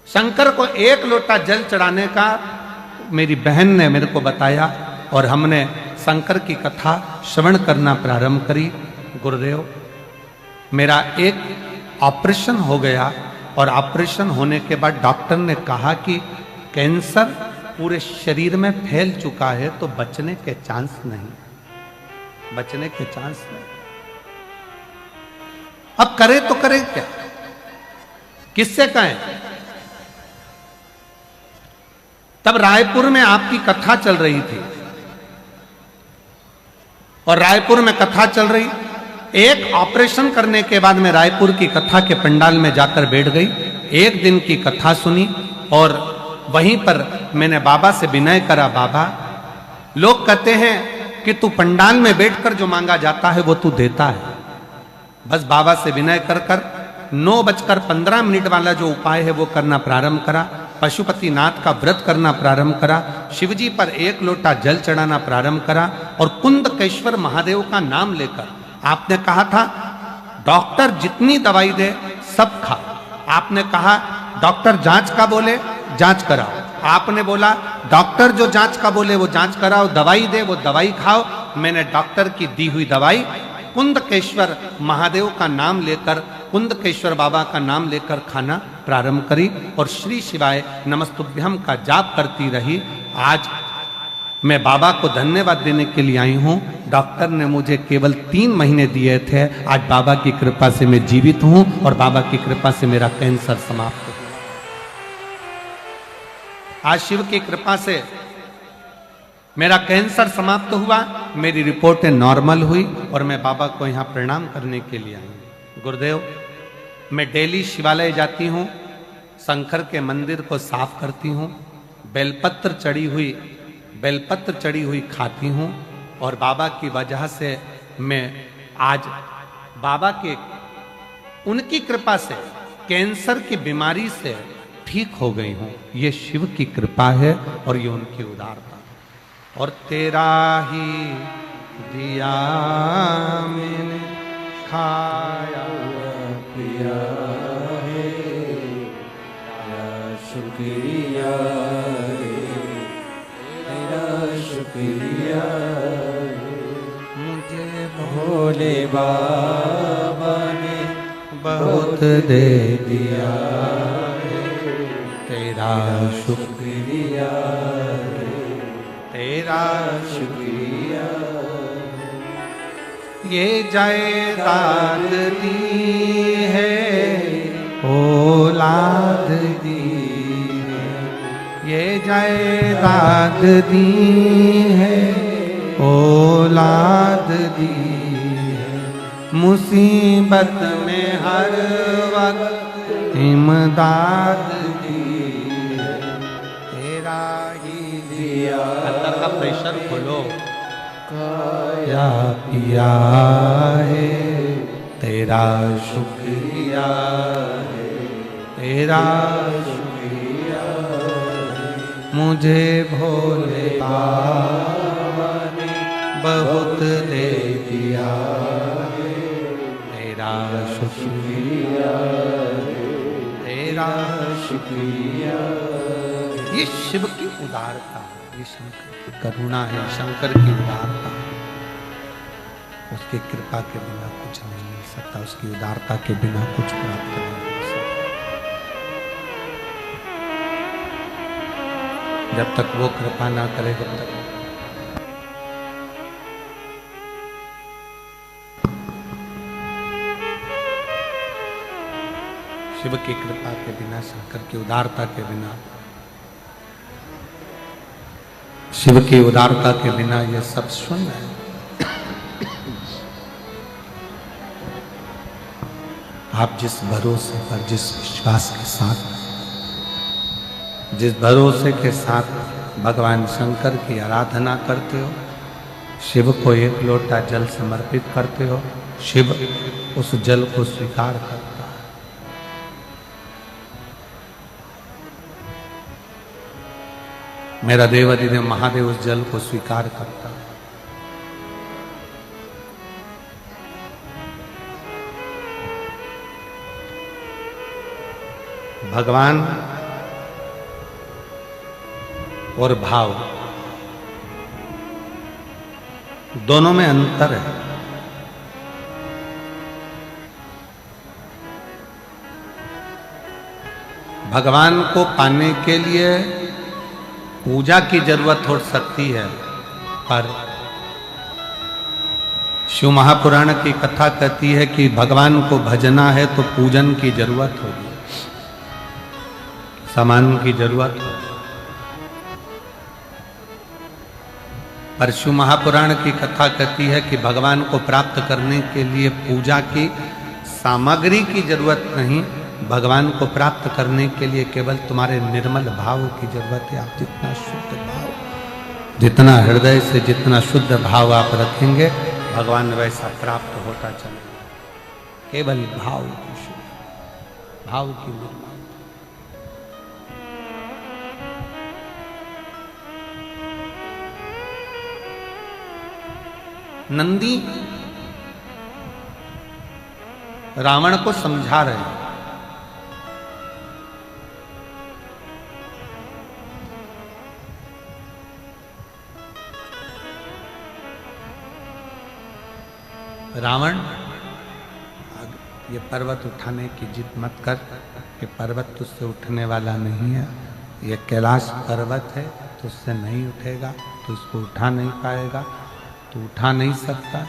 शंकर को 1 लोटा जल चढ़ाने का मेरी बहन ने मेरे को बताया और हमने शंकर की कथा श्रवण करना प्रारंभ करी। गुरुदेव, मेरा एक ऑपरेशन हो गया और ऑपरेशन होने के बाद डॉक्टर ने कहा कि कैंसर पूरे शरीर में फैल चुका है, तो बचने के चांस नहीं। अब करे तो करे क्या, किससे कहें। तब रायपुर में आपकी कथा चल रही थी और रायपुर में कथा चल रही, एक ऑपरेशन करने के बाद मैं रायपुर की कथा के पंडाल में जाकर बैठ गई। 1 दिन की कथा सुनी और वहीं पर मैंने बाबा से विनय करा। बाबा, लोग कहते हैं कि तू पंडाल में बैठकर जो मांगा जाता है वो तू देता है। बस बाबा से विनय कर कर 9:15 वाला जो उपाय है वो करना प्रारंभ करा। पशुपति नाथ का व्रत करना प्रारंभ करा। शिवजी पर 1 लोटा जल चढ़ाना प्रारंभ करा और कुंदकेश्वर महादेव का नाम लेकर, आपने कहा था डॉक्टर जितनी दवाई दे सब खा। आपने कहा डॉक्टर जांच का बोले जांच कराओ। आपने बोला डॉक्टर जो जांच का बोले वो जांच कराओ, दवाई दे वो दवाई खाओ। मैंने डॉक्टर की दी हुई दवाई कुंदकेश्वर महादेव का नाम लेकर, कुंदकेश्वर बाबा का नाम लेकर खाना प्रारंभ करी और श्री शिवाय नमस्तुभ्यम का जाप करती रही। आज मैं बाबा को धन्यवाद देने के लिए आई हूं। डॉक्टर ने मुझे केवल 3 महीने दिए थे। आज बाबा की कृपा से मैं जीवित हूं और बाबा की कृपा से मेरा कैंसर समाप्त हुआ। आज शिव की कृपा से मेरा कैंसर समाप्त हुआ, मेरी रिपोर्टें नॉर्मल हुई और मैं बाबा को यहां प्रणाम करने के लिए आई हूं। गुरुदेव, मैं डेली शिवालय जाती हूं, शंकर के मंदिर को साफ करती हूं, बेलपत्र चढ़ी हुई खाती हूं और बाबा की वजह से मैं आज बाबा के उनकी कृपा से कैंसर की बीमारी से ठीक हो गई हूं। ये शिव की कृपा है और ये उनकी उदारता। और तेरा ही दिया मैंने खाया पिया है, शुक्रिया तेरा शुक्रिया। मुझे भोले बाबा ने बहुत दे दिया, तेरा शुक्रिया तेरा शुक्रिया। ये जायदाद दी है, औलाद दी है, ये जायदाद दी है, औलाद दी है। मुसीबत में हर वक्त इमदाद दी है, तेरा ही दिया। अंदर का प्रेशर खोलो। काया पिया है, तेरा शुक्रिया है, तेरा शुक्रिया है। मुझे भोले बाबा ने बहुत दे दिया है, तेरा शुक्रिया है, तेरा शुक्रिया। ये शिव की उदारता है, ये शंकर की करुणा है, शंकर की उदारता है। उसकी कृपा के बिना कुछ नहीं मिल सकता, उसकी उदारता के बिना कुछ प्राप्त नहीं हो सकता। जब तक वो कृपा ना करे, जब तक शिव की कृपा के बिना, शंकर की उदारता के बिना, शिव की उदारता के बिना ये सब शून्य है। आप जिस भरोसे पर, जिस विश्वास के साथ, जिस भरोसे के साथ भगवान शंकर की आराधना करते हो, शिव को एक लोटा जल समर्पित करते हो, शिव उस जल को स्वीकार करता है। मेरा देवाधिदेव महादेव उस जल को स्वीकार करता है। भगवान और भाव दोनों में अंतर है। भगवान को पाने के लिए पूजा की जरूरत हो सकती है, पर शिव महापुराण की कथा कहती है कि भगवान को भजना है तो पूजन की जरूरत होगी, सामान की जरूरत होगी। पर शिव महापुराण की कथा कहती है कि भगवान को प्राप्त करने के लिए पूजा की सामग्री की जरूरत नहीं, भगवान को प्राप्त करने के लिए केवल तुम्हारे निर्मल भाव की जरूरत है। आप जितना शुद्ध भाव, जितना हृदय से जितना शुद्ध भाव आप रखेंगे, भगवान वैसा प्राप्त होता चलेगा। केवल भाव की शुद्ध, भाव की निर्मल। नंदी रावण को समझा रहे हैं, रावण ये पर्वत उठाने की जिद मत कर, ये पर्वत तुझसे उठने वाला नहीं है, ये कैलाश पर्वत है, तो उससे नहीं उठेगा, तो इसको उठा नहीं पाएगा, तो उठा नहीं सकता,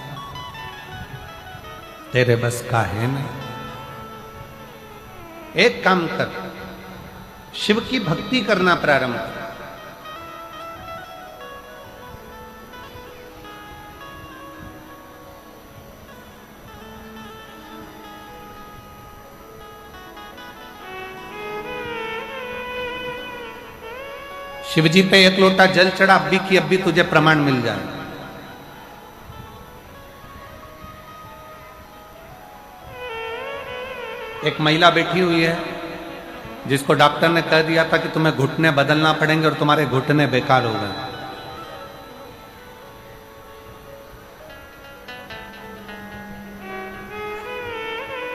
तेरे बस का है नहीं। एक काम कर, शिव की भक्ति करना प्रारंभ कर। शिव जी पे एक लोटा जल चढ़ा, अभी की अभी तुझे प्रमाण मिल जाए। एक महिला बैठी हुई है जिसको डॉक्टर ने कह दिया था कि तुम्हें घुटने बदलना पड़ेंगे और तुम्हारे घुटने बेकार हो गए।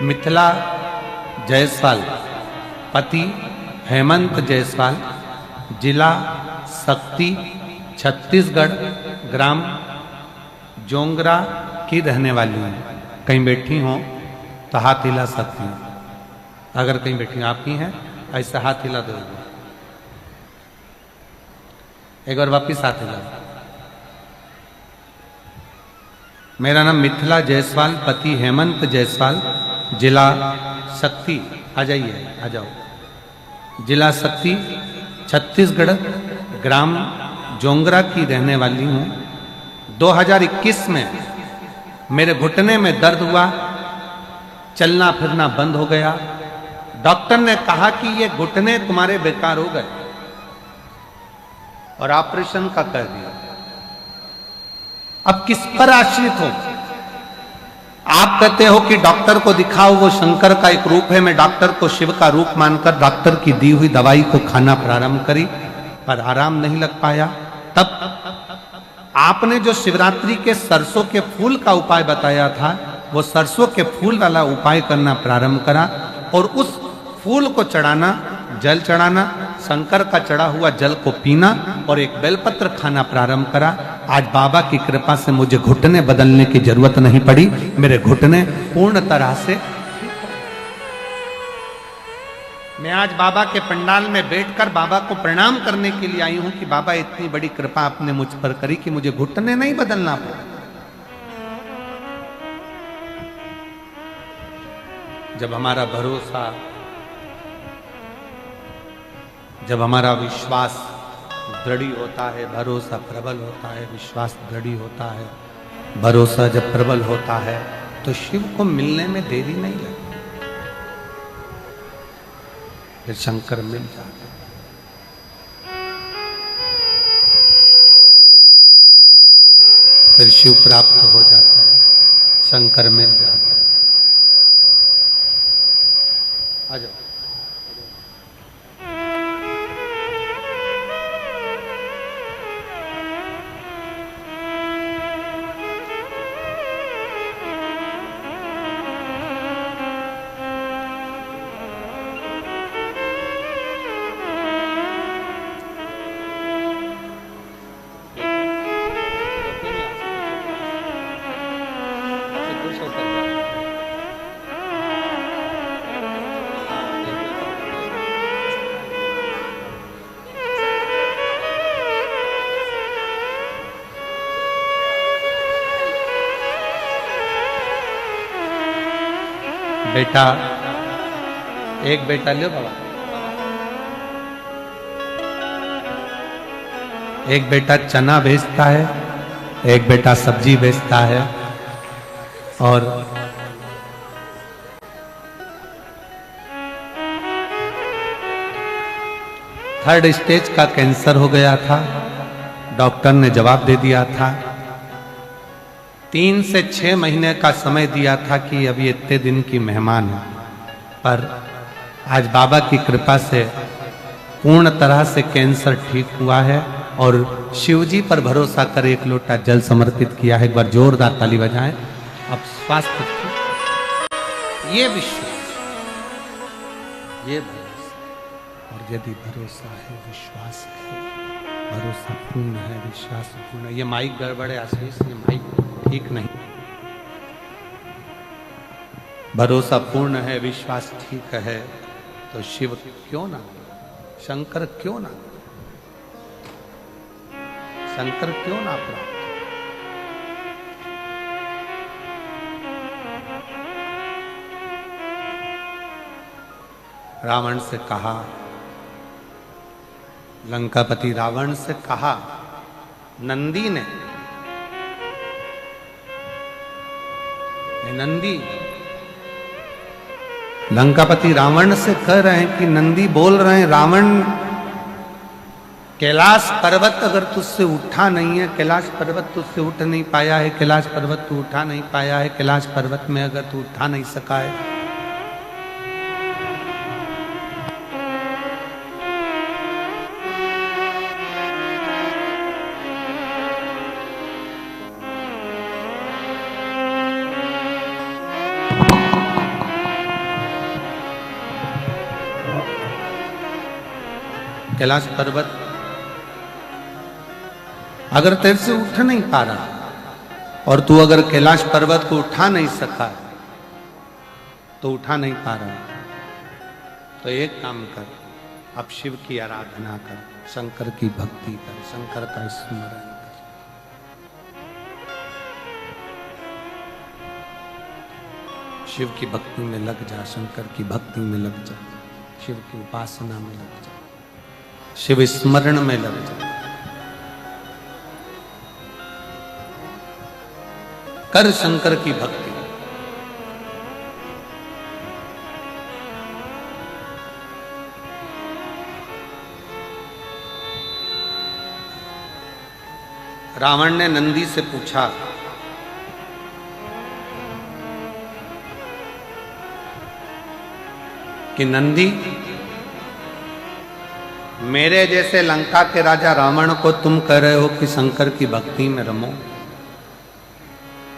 मिथिला जायसवाल, पति हेमंत जायसवाल, जिला शक्ति, छत्तीसगढ़, ग्राम जोंगरा की रहने वाली हूँ। कहीं बैठी हो तो हाथ हिला सकती हूँ। अगर कहीं बैठी आप ही हैं ऐसा हाथ हिला दो, एक बार वापिस हाथ हिला। मेरा नाम मिथिला जायसवाल, पति हेमंत जायसवाल, जिला शक्ति, आ जाइए, आ जाओ, जिला शक्ति, छत्तीसगढ़, ग्राम जोंगरा की रहने वाली हूँ। 2021 में मेरे घुटने में दर्द हुआ, चलना फिरना बंद हो गया। डॉक्टर ने कहा कि ये घुटने तुम्हारे बेकार हो गए और ऑपरेशन का कर दिया। अब किस पर आश्रित हो? आप कहते हो कि डॉक्टर को दिखाओ, वो शंकर का एक रूप है। मैं डॉक्टर को शिव का रूप मानकर डॉक्टर की दी हुई दवाई को खाना प्रारंभ करी, पर आराम नहीं लग पाया। तब आपने जो शिवरात्रि के सरसों के फूल का उपाय बताया था, वो सरसों के फूल वाला उपाय करना प्रारंभ करा और उस फूल को चढ़ाना, जल चढ़ाना, शंकर का चढ़ा हुआ जल को पीना और एक बेलपत्र खाना प्रारंभ करा। आज बाबा की कृपा से मुझे घुटने बदलने की जरूरत नहीं पड़ी। मेरे घुटने पूर्ण तरह से, मैं आज बाबा के पंडाल में बैठकर बाबा को प्रणाम करने के लिए आई हूं कि बाबा इतनी बड़ी कृपा आपने मुझ पर करी कि मुझे घुटने नहीं बदलना पड़ा। जब हमारा भरोसा, जब हमारा विश्वास दृढ़ होता है, भरोसा प्रबल होता है, विश्वास दृढ़ होता है, भरोसा जब प्रबल होता है तो शिव को मिलने में देरी नहीं लगती, फिर शंकर मिल जाते, फिर शिव प्राप्त हो जाता है, शंकर मिल जाता है। आ जाओ। बेटा, एक बेटा लो बाबा, एक बेटा चना बेचता है, एक बेटा सब्जी बेचता है और थर्ड स्टेज का कैंसर हो गया था। डॉक्टर ने जवाब दे दिया था, 3 से 6 महीने का समय दिया था कि अभी इतने दिन की मेहमान है, पर आज बाबा की कृपा से पूर्ण तरह से कैंसर ठीक हुआ है और शिवजी पर भरोसा कर एक लोटा जल समर्पित किया है। एक बार जोरदार ताली बजाएं। अब स्वास्थ्य, ये विश्वास, ये भरोसा, और यदि भरोसा है, विश्वास है, भरोसा पूर्ण है, विश्वास पूर्ण। ये माइक गड़बड़ है आशीष, ये माइक ठीक नहीं। भरोसा पूर्ण है, विश्वास ठीक है, तो शिव क्यों ना, शंकर क्यों ना, शंकर क्यों ना प्राप्त? रावण से कहा, लंकापति रावण से कहा नंदी ने, नंदी लंकापति रावण से कह रहे हैं कि नंदी बोल रहे हैं, रावण कैलाश पर्वत अगर तुझसे उठा नहीं है, कैलाश पर्वत तुझसे उठ नहीं पाया है, कैलाश पर्वत तू उठा नहीं पाया है, कैलाश पर्वत में अगर तू उठा नहीं सका है, कैलाश पर्वत अगर तेरे से उठ नहीं पा रहा और तू अगर कैलाश पर्वत को उठा नहीं सका तो उठा नहीं पा रहा, तो एक काम कर, अब शिव की आराधना कर, शंकर की भक्ति कर, शंकर का स्मरण कर। शिव की भक्ति में लग जा, शंकर की भक्ति में लग जा, शिव की उपासना में लग जा, शिव स्मरण में लग जा, कर शंकर की भक्ति। रावण ने नंदी से पूछा कि नंदी, मेरे जैसे लंका के राजा रावण को तुम कह रहे हो कि शंकर की भक्ति में रमो,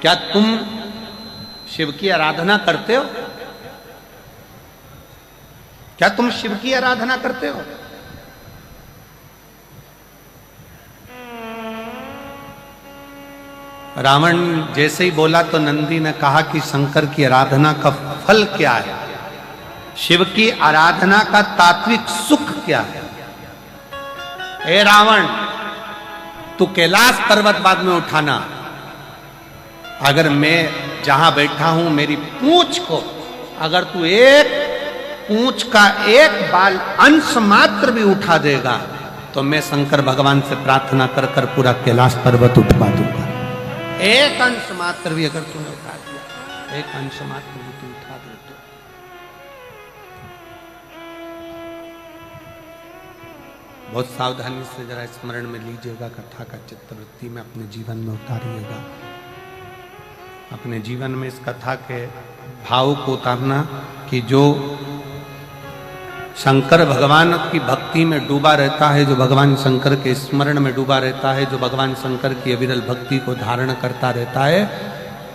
क्या तुम शिव की आराधना करते हो? क्या तुम शिव की आराधना करते हो? रावण जैसे ही बोला तो नंदी ने कहा कि शंकर की आराधना का फल क्या है, शिव की आराधना का तात्विक सुख क्या है? ए रावण, तू कैलाश पर्वत बाद में उठाना, अगर मैं जहां बैठा हूं मेरी पूंछ को अगर तू एक पूंछ का एक बाल अंश मात्र भी उठा देगा तो मैं शंकर भगवान से प्रार्थना कर कर पूरा कैलाश पर्वत उठवा दूंगा। एक अंश मात्र भी अगर तूने उठा दिया, एक अंश मात्र भी तू उठा दे तो बहुत सावधानी से जरा स्मरण में लीजिएगा, कथा का चित्तवृत्ति में अपने जीवन में उतारिएगा, अपने जीवन में इस कथा के भाव को उतारना कि जो शंकर भगवान की भक्ति में डूबा रहता है, जो भगवान शंकर के स्मरण में डूबा रहता है, जो भगवान शंकर की अविरल भक्ति को धारण करता रहता है,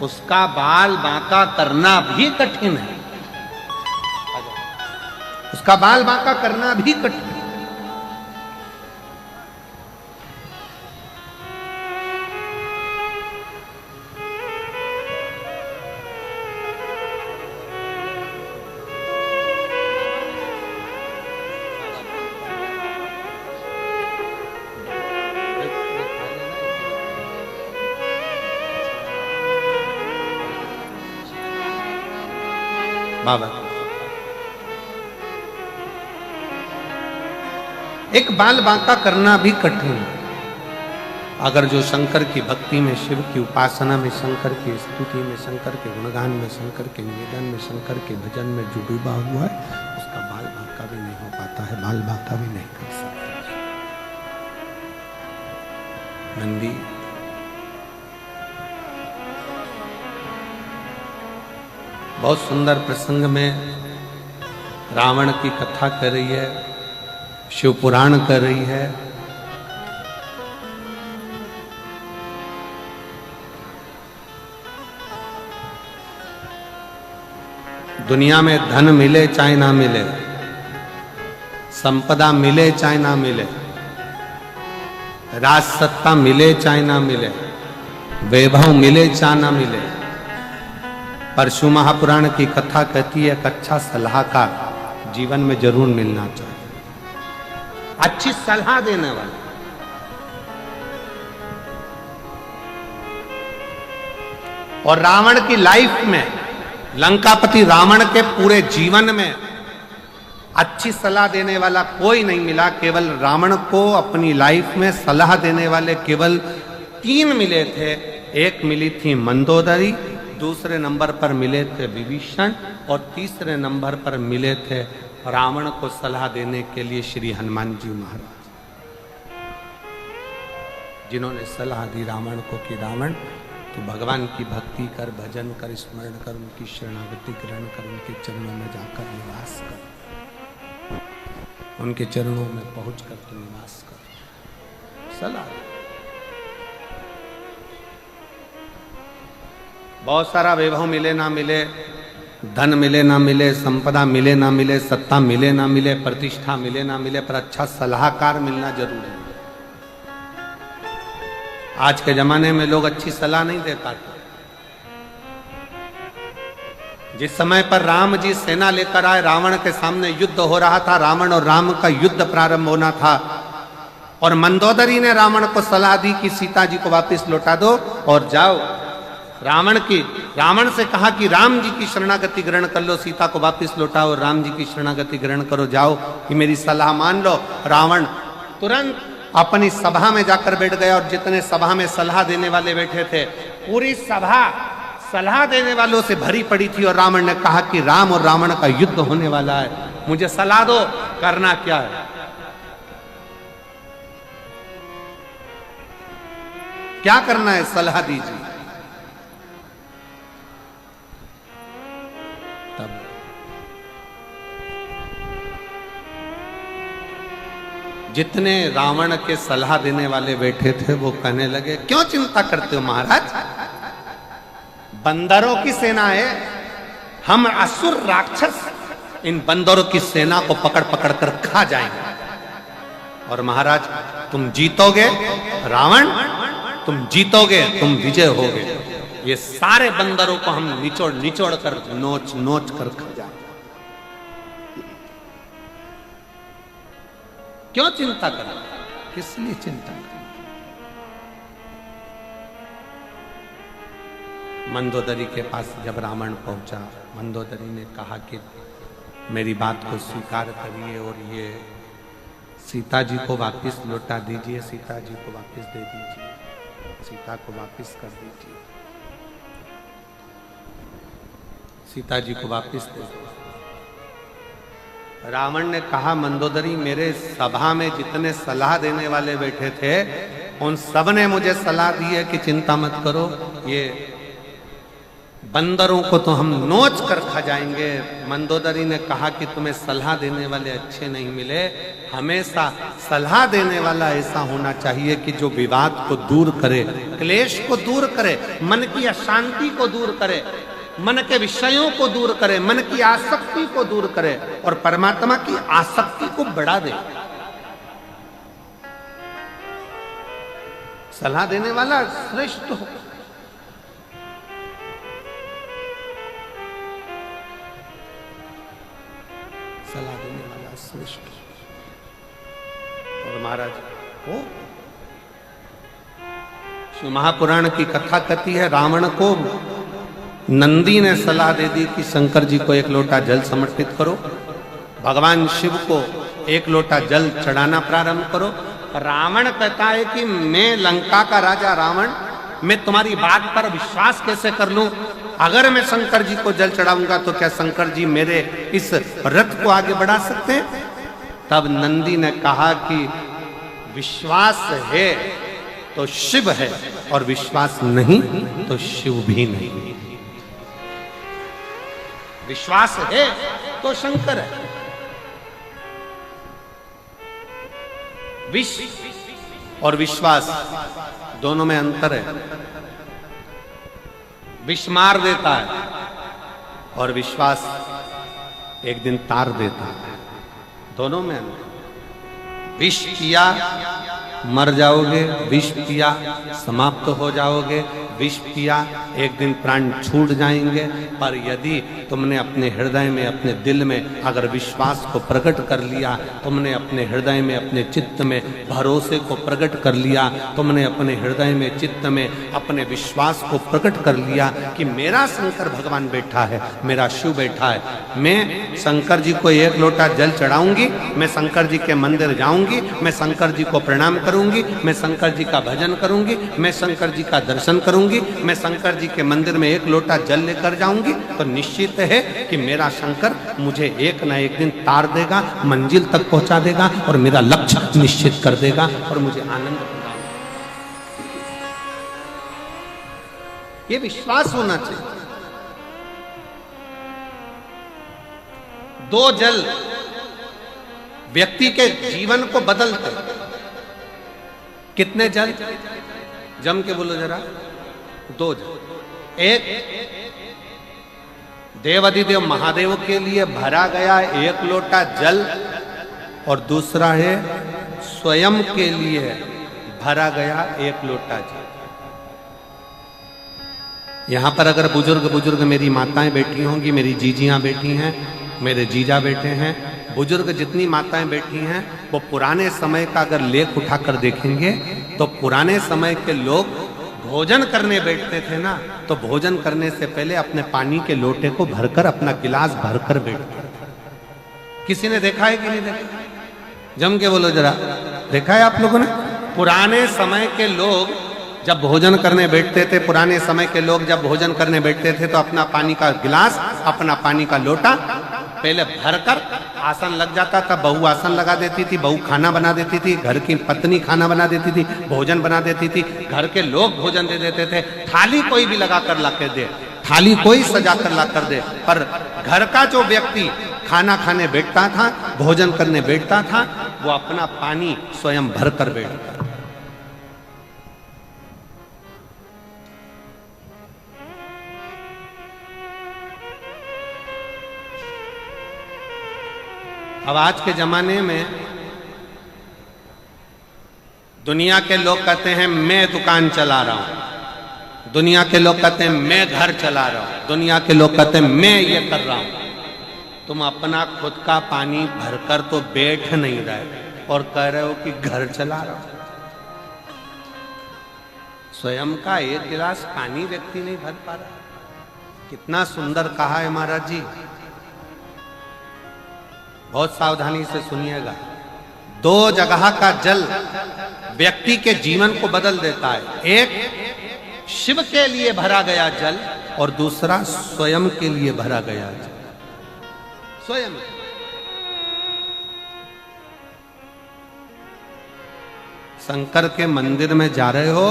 उसका बाल बांका करना भी कठिन है, उसका बाल बांका करना भी कठिन है। बाबा, एक बाल बांका करना भी कठिन है। अगर जो शंकर की भक्ति में, शिव की उपासना में, शंकर की स्तुति में, शंकर के गुणगान में, शंकर के निवेदन में, शंकर के भजन में जो डूबा हुआ है, उसका बाल बांका भी नहीं हो पाता है, बाल बांका भी नहीं कर सकता। नंदी, बहुत सुंदर प्रसंग में रावण की कथा कर रही है, शिव पुराण कर रही है। दुनिया में धन मिले चाहे ना मिले, संपदा मिले चाहे ना मिले, राज सत्ता मिले चाहे ना मिले, वैभव मिले चाहे ना मिले, परशु महापुराण की कथा कहती है, एक अच्छा सलाहकार जीवन में जरूर मिलना चाहिए। अच्छी सलाह देने वाला। और रावण की लाइफ में, लंकापति रावण के पूरे जीवन में अच्छी सलाह देने वाला कोई नहीं मिला। केवल रावण को अपनी लाइफ में सलाह देने वाले केवल 3 मिले थे। एक मिली थी मंदोदरी, दूसरे नंबर पर मिले थे विभीषण, और तीसरे नंबर पर मिले थे रावण को सलाह देने के लिए श्री हनुमान जी महाराज, जिन्होंने सलाह दी रावण को कि रावण तो भगवान की भक्ति कर, भजन कर, स्मरण कर, उनकी शरणागति ग्रहण कर, उनके चरणों में जाकर निवास कर, उनके चरणों में पहुंचकर तू निवास कर। सलाह। बहुत सारा वैभव मिले ना मिले, धन मिले ना मिले, संपदा मिले ना मिले, सत्ता मिले ना मिले, प्रतिष्ठा मिले ना मिले, पर अच्छा सलाहकार मिलना जरूरी है। आज के जमाने में लोग अच्छी सलाह नहीं दे पाते। जिस समय पर राम जी सेना लेकर आए, रावण के सामने युद्ध हो रहा था, रावण और राम का युद्ध प्रारंभ होना था, और मंदोदरी ने रावण को सलाह दी कि सीता जी को वापस लौटा दो और जाओ। रावण से कहा कि राम जी की शरणागति ग्रहण कर लो, सीता को वापस लौटाओ, राम जी की शरणागति ग्रहण करो, जाओ कि मेरी सलाह मान लो। रावण तुरंत अपनी सभा में जाकर बैठ गया, और जितने सभा में सलाह देने वाले बैठे थे, पूरी सभा सलाह देने वालों से भरी पड़ी थी। और रावण ने कहा कि राम और रावण का युद्ध होने वाला है, मुझे सलाह दो, करना क्या है, क्या करना है, सलाह दीजिए। तब जितने रावण के सलाह देने वाले बैठे थे वो कहने लगे, क्यों चिंता करते हो महाराज, बंदरों की सेना है, हम असुर राक्षस इन बंदरों की सेना को पकड़ पकड़ कर खा जाएंगे, और महाराज तुम जीतोगे, रावण तुम जीतोगे, तुम विजय होगे, ये सारे बंदरों को हम निचोड़ निचोड़ कर, नोच नोच कर खा जाएंगे। क्यों चिंता करना, किस लिए चिंता करना। मंदोदरी के पास जब रावण पहुंचा, मंदोदरी ने कहा कि मेरी बात को स्वीकार करिए और ये सीता जी को वापस लौटा दीजिए, सीता जी को वापस दे दीजिए, सीता को वापस कर दीजिए, सीता जी को वापस दे दीजिए। रावण ने कहा, मंदोदरी मेरे सभा में जितने सलाह देने वाले बैठे थे उन सब ने मुझे सलाह दी है कि चिंता मत करो, ये बंदरों को तो हम नोच कर खा जाएंगे। मंदोदरी ने कहा कि तुम्हें सलाह देने वाले अच्छे नहीं मिले, हमेशा सलाह देने वाला ऐसा होना चाहिए कि जो विवाद को दूर करे, क्लेश को दूर करे, मन की अशांति को दूर करे, मन के विषयों को दूर करे, मन की आसक्ति को दूर करे और परमात्मा की आसक्ति को बढ़ा दे। सलाह देने वाला श्रेष्ठ हो। सलाह देने वाला श्रेष्ठ। और महाराज वो शिव महापुराण की कथा कहती है, रावण को नंदी ने सलाह दे दी कि शंकर जी को 1 लोटा जल समर्पित करो, भगवान शिव को 1 लोटा जल चढ़ाना प्रारंभ करो। रावण कहता है कि मैं लंका का राजा रावण, मैं तुम्हारी बात पर विश्वास कैसे कर लूं, अगर मैं शंकर जी को जल चढ़ाऊंगा तो क्या शंकर जी मेरे इस रथ को आगे बढ़ा सकते हैं। तब नंदी ने कहा कि विश्वास है तो शिव है, और विश्वास नहीं तो शिव भी नहीं। विश्वास है तो शंकर है। विष और विश्वास दोनों में अंतर है। विष मार देता है और विश्वास एक दिन तार देता है, दोनों में अंतर। विष पिया मर जाओगे, विष पिया समाप्त हो जाओगे, विष पिया, एक दिन प्राण छूट जाएंगे। पर यदि तुमने अपने हृदय में, अपने दिल में अगर विश्वास को प्रकट कर लिया, तुमने अपने हृदय में, अपने चित्त में भरोसे को प्रकट कर लिया, तुमने अपने हृदय में, चित्त में अपने विश्वास को प्रकट कर लिया कि मेरा शंकर भगवान बैठा है, मेरा शिव बैठा है, मैं शंकर जी को एक लोटा जल चढ़ाऊंगी, मैं शंकर जी के मंदिर जाऊंगी, मैं शंकर जी को प्रणाम करूंगी, मैं शंकर जी का भजन करूंगी, मैं शंकर जी का दर्शन करूंगी, मैं शंकर जी के मंदिर में एक लोटा जल लेकर जाऊंगी, तो निश्चित है कि मेरा शंकर मुझे एक ना एक दिन तार देगा, मंजिल तक पहुंचा देगा और मेरा लक्ष्य निश्चित कर देगा और मुझे आनंद प्रदान। ये विश्वास होना चाहिए। दो जल व्यक्ति के जीवन को बदलते। कितने जल? जम के बोलो जरा। दो जल। एक देवाधिदेव महादेव के लिए भरा गया एक लोटा जल और दूसरा है स्वयं के लिए भरा गया एक लोटा जल। यहां पर अगर बुजुर्ग मेरी माताएं बैठी होंगी, मेरी जीजियां बैठी हैं, मेरे जीजा बैठे हैं, बुजुर्ग जितनी माताएं बैठी हैं, वो पुराने समय का अगर लेख उठाकर देखेंगे तो पुराने समय के लोग भोजन करने बैठते थे ना, तो भोजन करने से पहले अपने पानी के लोटे को भरकर, अपना गिलास भरकर बैठते थे। किसी ने देखा है कि नहीं देखा? जम के बोलो जरा, देखा है आप लोगों ने? पुराने समय के लोग जब भोजन करने बैठते थे, पुराने समय के लोग जब भोजन करने बैठते थे तो अपना पानी का गिलास, अपना पानी का लोटा पहले भरकर आसन लग जाता था। बहू आसन लगा देती थी, बहू खाना बना देती थी, घर की पत्नी खाना बना देती थी, भोजन बना देती थी, घर के लोग भोजन दे देते थे। थाली कोई भी लगा कर ला कर दे, थाली कोई सजा कर ला कर दे, पर घर का जो व्यक्ति खाना खाने बैठता था, भोजन करने बैठता था, वो अपना पानी स्वयं भर कर बैठता। अब आज के जमाने में दुनिया के लोग कहते हैं मैं दुकान चला रहा हूं, दुनिया के लोग कहते हैं मैं घर चला रहा हूं, दुनिया के लोग कहते हैं मैं ये कर रहा हूं। तुम अपना खुद का पानी भरकर तो बैठ नहीं रहे और कह रहे हो कि घर चला रहा हूं। स्वयं का एक गिलास पानी व्यक्ति नहीं भर पा रहा। कितना सुंदर कहा है महाराज जी। बहुत सावधानी से सुनिएगा। दो जगह का जल व्यक्ति के जीवन को बदल देता है। एक शिव के लिए भरा गया जल और दूसरा स्वयं के लिए भरा गया जल। स्वयं शंकर के मंदिर में जा रहे हो,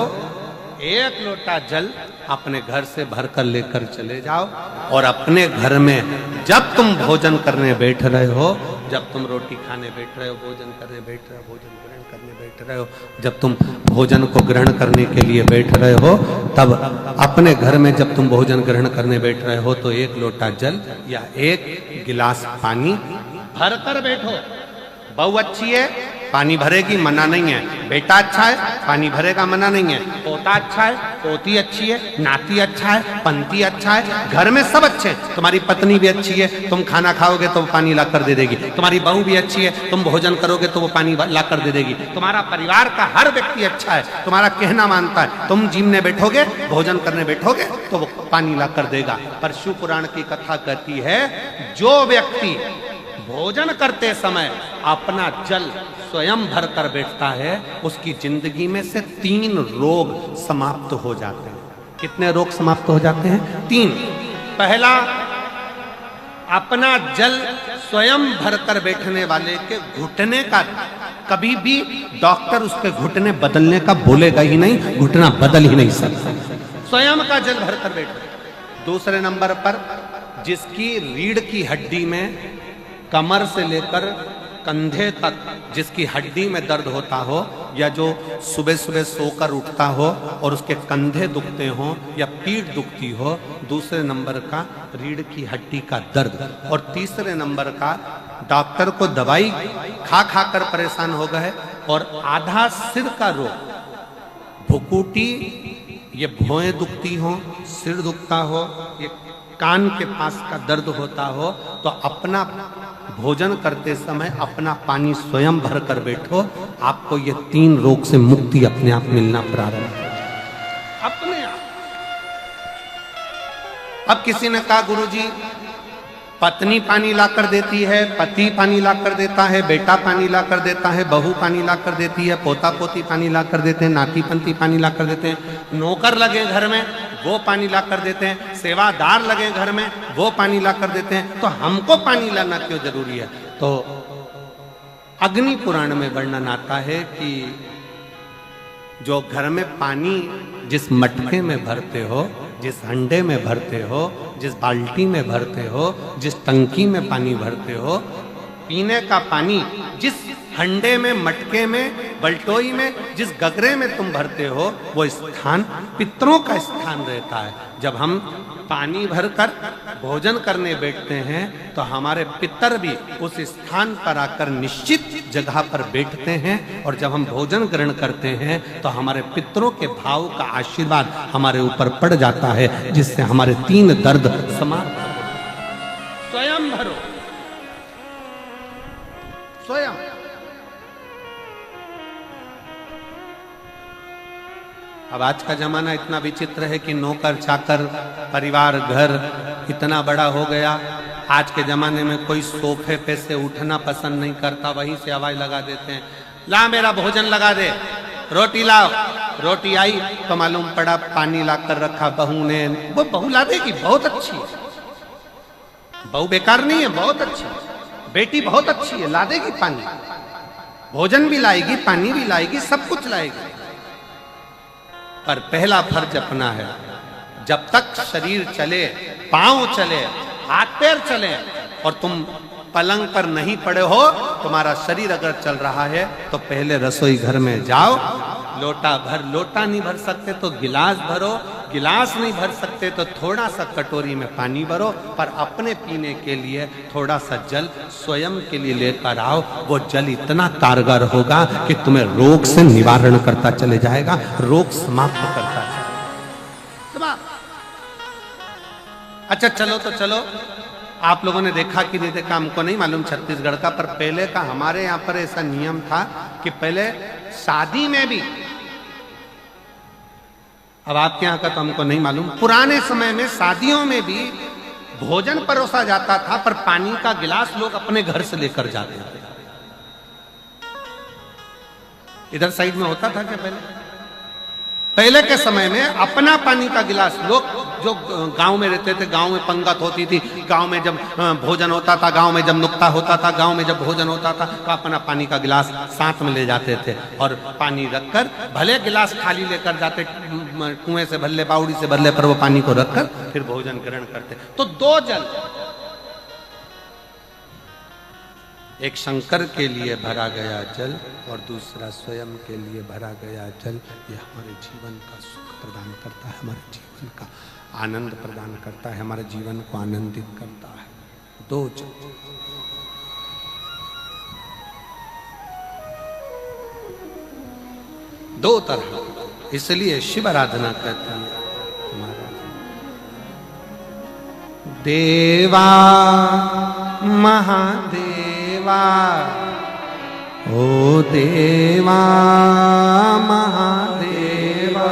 एक लोटा जल अपने घर से भरकर लेकर चले जाओ और अपने घर में जब तुम भोजन करने बैठ रहे हो, जब तुम रोटी खाने बैठ रहे हो, भोजन करने बैठ रहे हो, भोजन ग्रहण करने बैठ रहे हो, जब तुम भोजन को ग्रहण करने के लिए बैठ रहे हो, तब अपने घर में जब तुम भोजन ग्रहण करने बैठ रहे हो तो एक लोटा जल या एक गिलास पानी भरकर बैठो। बहू अच्छी है, पानी भरेगी, मना नहीं है। बेटा अच्छा है, पानी भरेगा, मना नहीं है। पोता अच्छा है, पोती अच्छी है, नाती अच्छा है, पंती अच्छा है, घर में सब अच्छे हैं। तुम्हारी पत्नी भी अच्छी है, तुम खाना खाओगे तो वो पानी ला कर दे देगी। तुम्हारी बहू भी अच्छी है, तुम भोजन करोगे तो वो पानी ला कर दे देगी। तुम्हारा परिवार का हर व्यक्ति अच्छा है, तुम्हारा कहना मानता है। तुम जिमने बैठोगे, भोजन करने बैठोगे तो वो पानी ला कर देगा। पर शिव पुराण की कथा कहती है, जो व्यक्ति भोजन करते समय अपना जल स्वयं भर कर बैठता है, उसकी जिंदगी में से 3 रोग समाप्त हो जाते हैं। कितने रोग समाप्त हो जाते हैं? 3। पहला, अपना जल स्वयं भरकर बैठने वाले के घुटने का कभी भी डॉक्टर उसके घुटने बदलने का बोलेगा ही नहीं, घुटना बदल ही नहीं सकता। स्वयं का जल भरकर बैठे। दूसरे नंबर पर, जिसकी रीढ़ की हड्डी में कमर से लेकर कंधे तक जिसकी हड्डी में दर्द होता हो, या जो सुबह सुबह सोकर उठता हो और उसके कंधे दुखते हो या पीठ दुखती हो। दूसरे नंबर का रीढ़ की हड्डी का दर्द। और तीसरे नंबर का, डॉक्टर को दवाई खा खा कर परेशान हो गए और आधा सिर का रोग, भुकुटी ये भौएं दुखती हो, सिर दुखता हो, ये कान के पास का दर्द होता हो, तो अपना भोजन करते समय अपना पानी स्वयं भर कर बैठो, आपको ये 3 रोग से मुक्ति अपने आप मिलना प्रारंभ हो जाए, अपने आप। अब किसी ने कहा गुरुजी पत्नी पानी ला कर देती है, पति पानी ला कर देता है, बेटा पानी ला कर देता है, बहू पानी ला कर देती है, पोता पोती पानी ला कर देते हैं, नाती पंती पानी ला कर देते हैं, नौकर लगे घर में वो पानी ला कर देते हैं, सेवादार लगे घर में वो पानी ला कर देते हैं, तो हमको पानी लाना क्यों जरूरी है? तो अग्नि पुराण में वर्णन आता है कि जो घर में पानी जिस मटके में भरते हो, जिस हंडे में भरते हो, जिस बाल्टी में भरते हो, जिस टंकी में पानी भरते हो, पीने का पानी जिस हंडे में, मटके में, बल्टोई में, जिस गगरे में तुम भरते हो, वो स्थान पितरों का स्थान रहता है। जब हम पानी भरकर भोजन करने बैठते हैं तो हमारे पितर भी उस स्थान पर आकर निश्चित जगह पर बैठते हैं, और जब हम भोजन ग्रहण करते हैं तो हमारे पितरों के भाव का आशीर्वाद हमारे ऊपर पड़ जाता है, जिससे हमारे 3 दर्द समाप्त हो। स्वयं भरो, स्वयं। अब आज का जमाना इतना विचित्र है कि नौकर चाकर, परिवार, घर इतना बड़ा हो गया। आज के जमाने में कोई सोफे पे से उठना पसंद नहीं करता, वहीं से आवाज लगा देते हैं, ला मेरा भोजन लगा दे, रोटी लाओ। रोटी आई तो मालूम पड़ा पानी ला कर रखा बहू ने। वो बहू ला देगी, बहुत अच्छी है, बहू बेकार नहीं है, बहुत अच्छी है, बेटी बहुत अच्छी है, ला देगी पानी, भोजन भी लाएगी, पानी भी लाएगी, सब कुछ लाएगी। पर पहला फर्ज अपना है, जब तक शरीर चले, पांव चले, हाथ पैर चले, और तुम पलंग पर नहीं पड़े हो, तुम्हारा शरीर अगर चल रहा है तो पहले रसोई घर में जाओ, लोटा भर, लोटा नहीं भर सकते तो गिलास भरो, गिलास नहीं भर सकते तो थोड़ा सा कटोरी में पानी भरो, पर अपने पीने के लिए थोड़ा सा जल स्वयं के लिए लेकर आओ। वो जल इतना कारगर होगा कि तुम्हें रोग से निवारण करता चले जाएगा, रोग समाप्त करता चलेगा। अच्छा चलो तो चलो, आप लोगों ने देखा कि नहीं देखा हमको नहीं मालूम छत्तीसगढ़ का, पर पहले का हमारे यहाँ पर ऐसा नियम था कि पहले शादी में भी, अब आपके यहाँ का तो हमको नहीं मालूम, पुराने समय में शादियों में भी भोजन परोसा जाता था, पर पानी का गिलास लोग अपने घर से लेकर जाते थे। इधर साइड में होता था क्या पहले? पहले के समय में अपना पानी का गिलास लोग, जो गांव में रहते थे, गांव में पंगत होती थी, गांव में जब भोजन होता था, गांव में जब नुक्ता होता था, गांव में जब भोजन होता था, तो अपना पानी का गिलास साथ में ले जाते थे, और पानी रखकर, भले गिलास खाली लेकर जाते, कुएं से भरले, बावड़ी से भरले, पर वो पानी को रखकर फिर भोजन ग्रहण करते। तो 2 जल, एक शंकर के लिए भरा गया जल और दूसरा स्वयं के लिए भरा गया जल, ये हमारे जीवन का सुख प्रदान करता है, हमारे जीवन का आनंद प्रदान करता है, हमारे जीवन को आनंदित करता है। 2 जल, दो तरह, इसलिए शिव आराधना कहते हैं देवा महादेवा, ओ देवा महादेवा,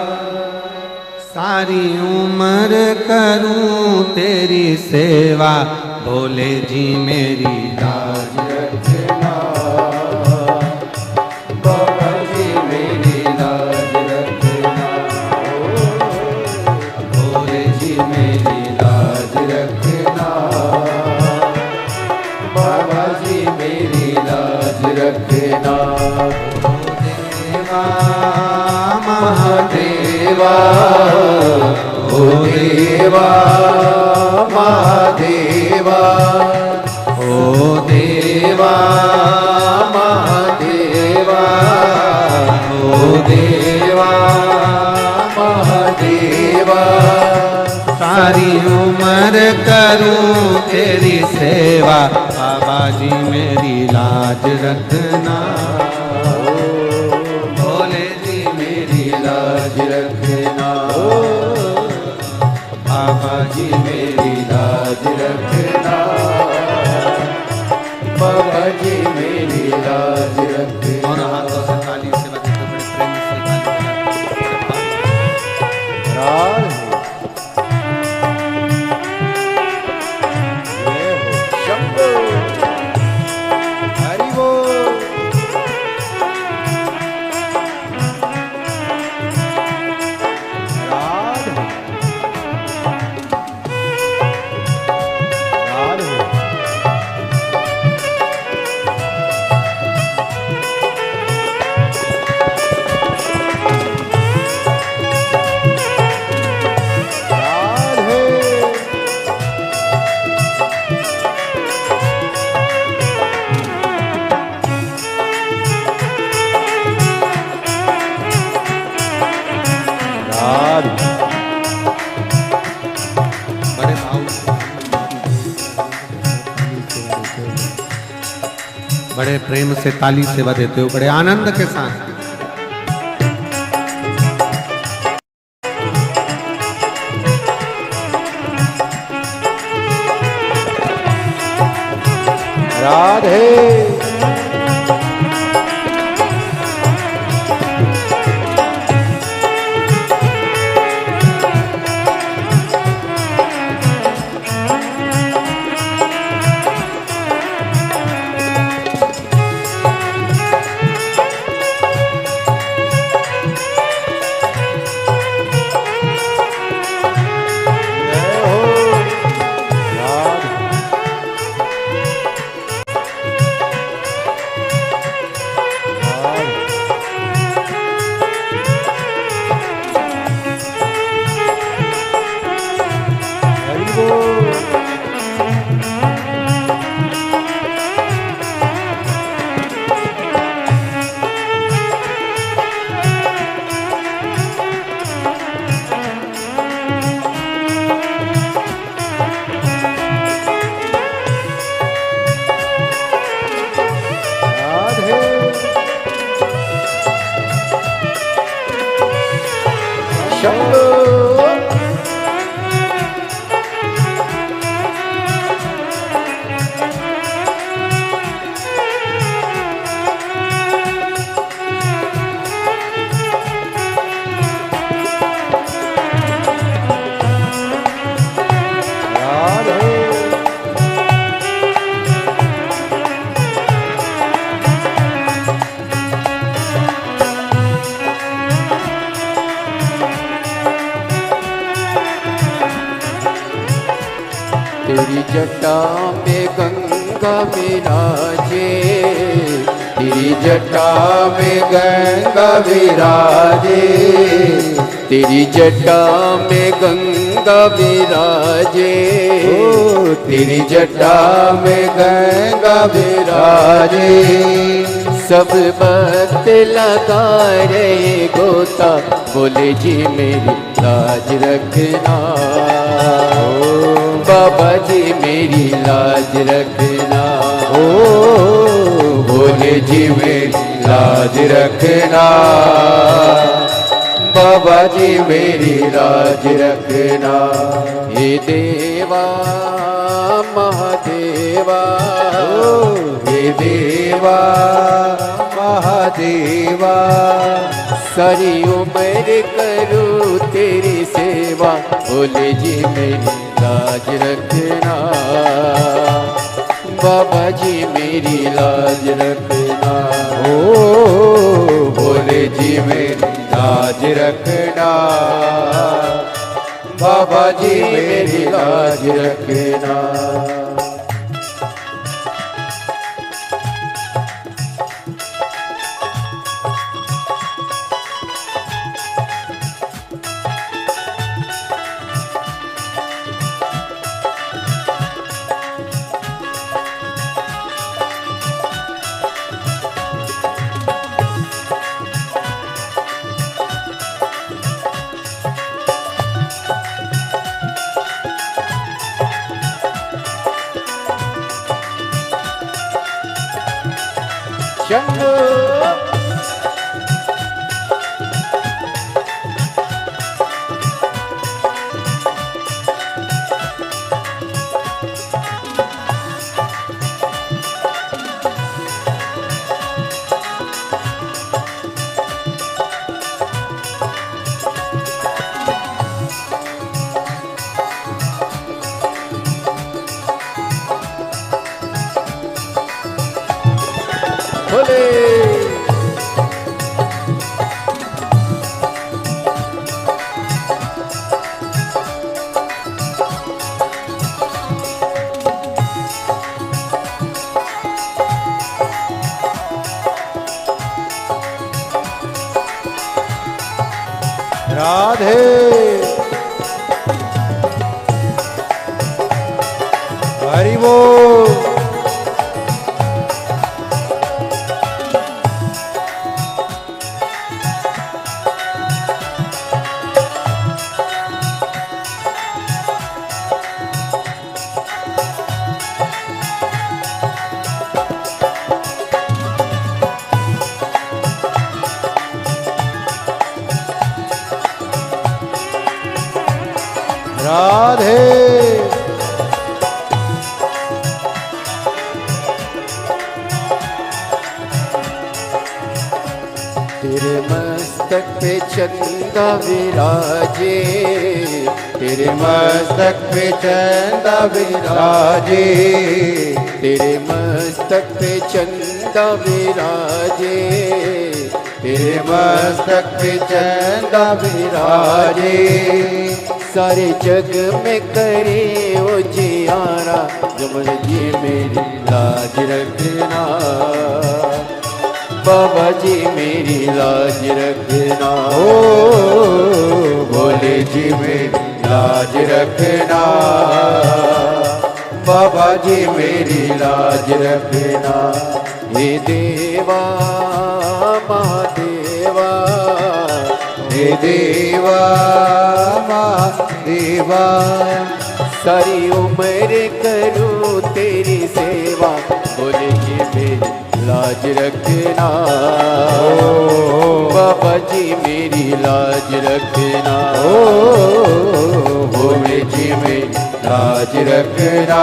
सारी उम्र करूं तेरी सेवा, भोले जी मेरी लाज रखना, बाबा जी मेरी लाज रखना, भोले जी मेरी लाज रखना, बाबा जी मेरी लाज रखना, देवा महादेवा, ओ देवा महादेवा, ओ देवा महादेवा, ओ देवा महादेवा, सारी उम्र करूं तेरी सेवा, बाबा जी मेरी लाज रखना, भोले जी मेरी लाज रखना, जी मेरी लाज रखना, बाबा जी मेरी लाज रखना। और हाथों से ताली से बजाते बड़े प्रेम से ताली बजाते। राधे जय हो शंभो, हरि बोल। राधे राधे बड़े भाव से, बड़े प्रेम से ताली सेवा देते हो, बड़े आनंद के साथ। राधे शंभो तेरी जटा में गंगा विराजे, तेरी जटा में गंगा विराजे, तेरी जटा में गंगा विराजे, तेरी जटा में गंगा विराजे। सब भक्त लगा रहे गोता, बोले जी मेरी लाज रखना, बाबा जी मेरी लाज रखना, ओ भोले जी मेरी लाज रखना, बाबा जी मेरी लाज रखना। हे देवा महादेवा, हे देवा महादेवा, सारी उम्र करूं तेरी सेवा, भोले जी मेरी लाज रखना, बाबा जी मेरी लाज रखना, ओ भोले जी मेरी लाज रखना, बाबा जी मेरी लाज रखना। शंभो बोले राधे हरि बोल राधे तेरे मस्तक पे चंदा विराजे तेरे मस्तक पे चंदा विराजे तेरे मस्तक पे चंदा विराजे तेरे मस्तक पे चंदा विराजे सारे जग में करे उजियारा जमन जी मेरी लाज रखना बाबा जी मेरी लाज रखना ओ भोले जी मेरी लाज रखना बाबा जी मेरी लाज रखना हे देवा महादेवा हे देवा महादेवा सारी उम्र करूं तेरी सेवा बोले जी मेरी लाज रखना बाबा जी मेरी लाज रखना भोले जी मेरी लाज रखना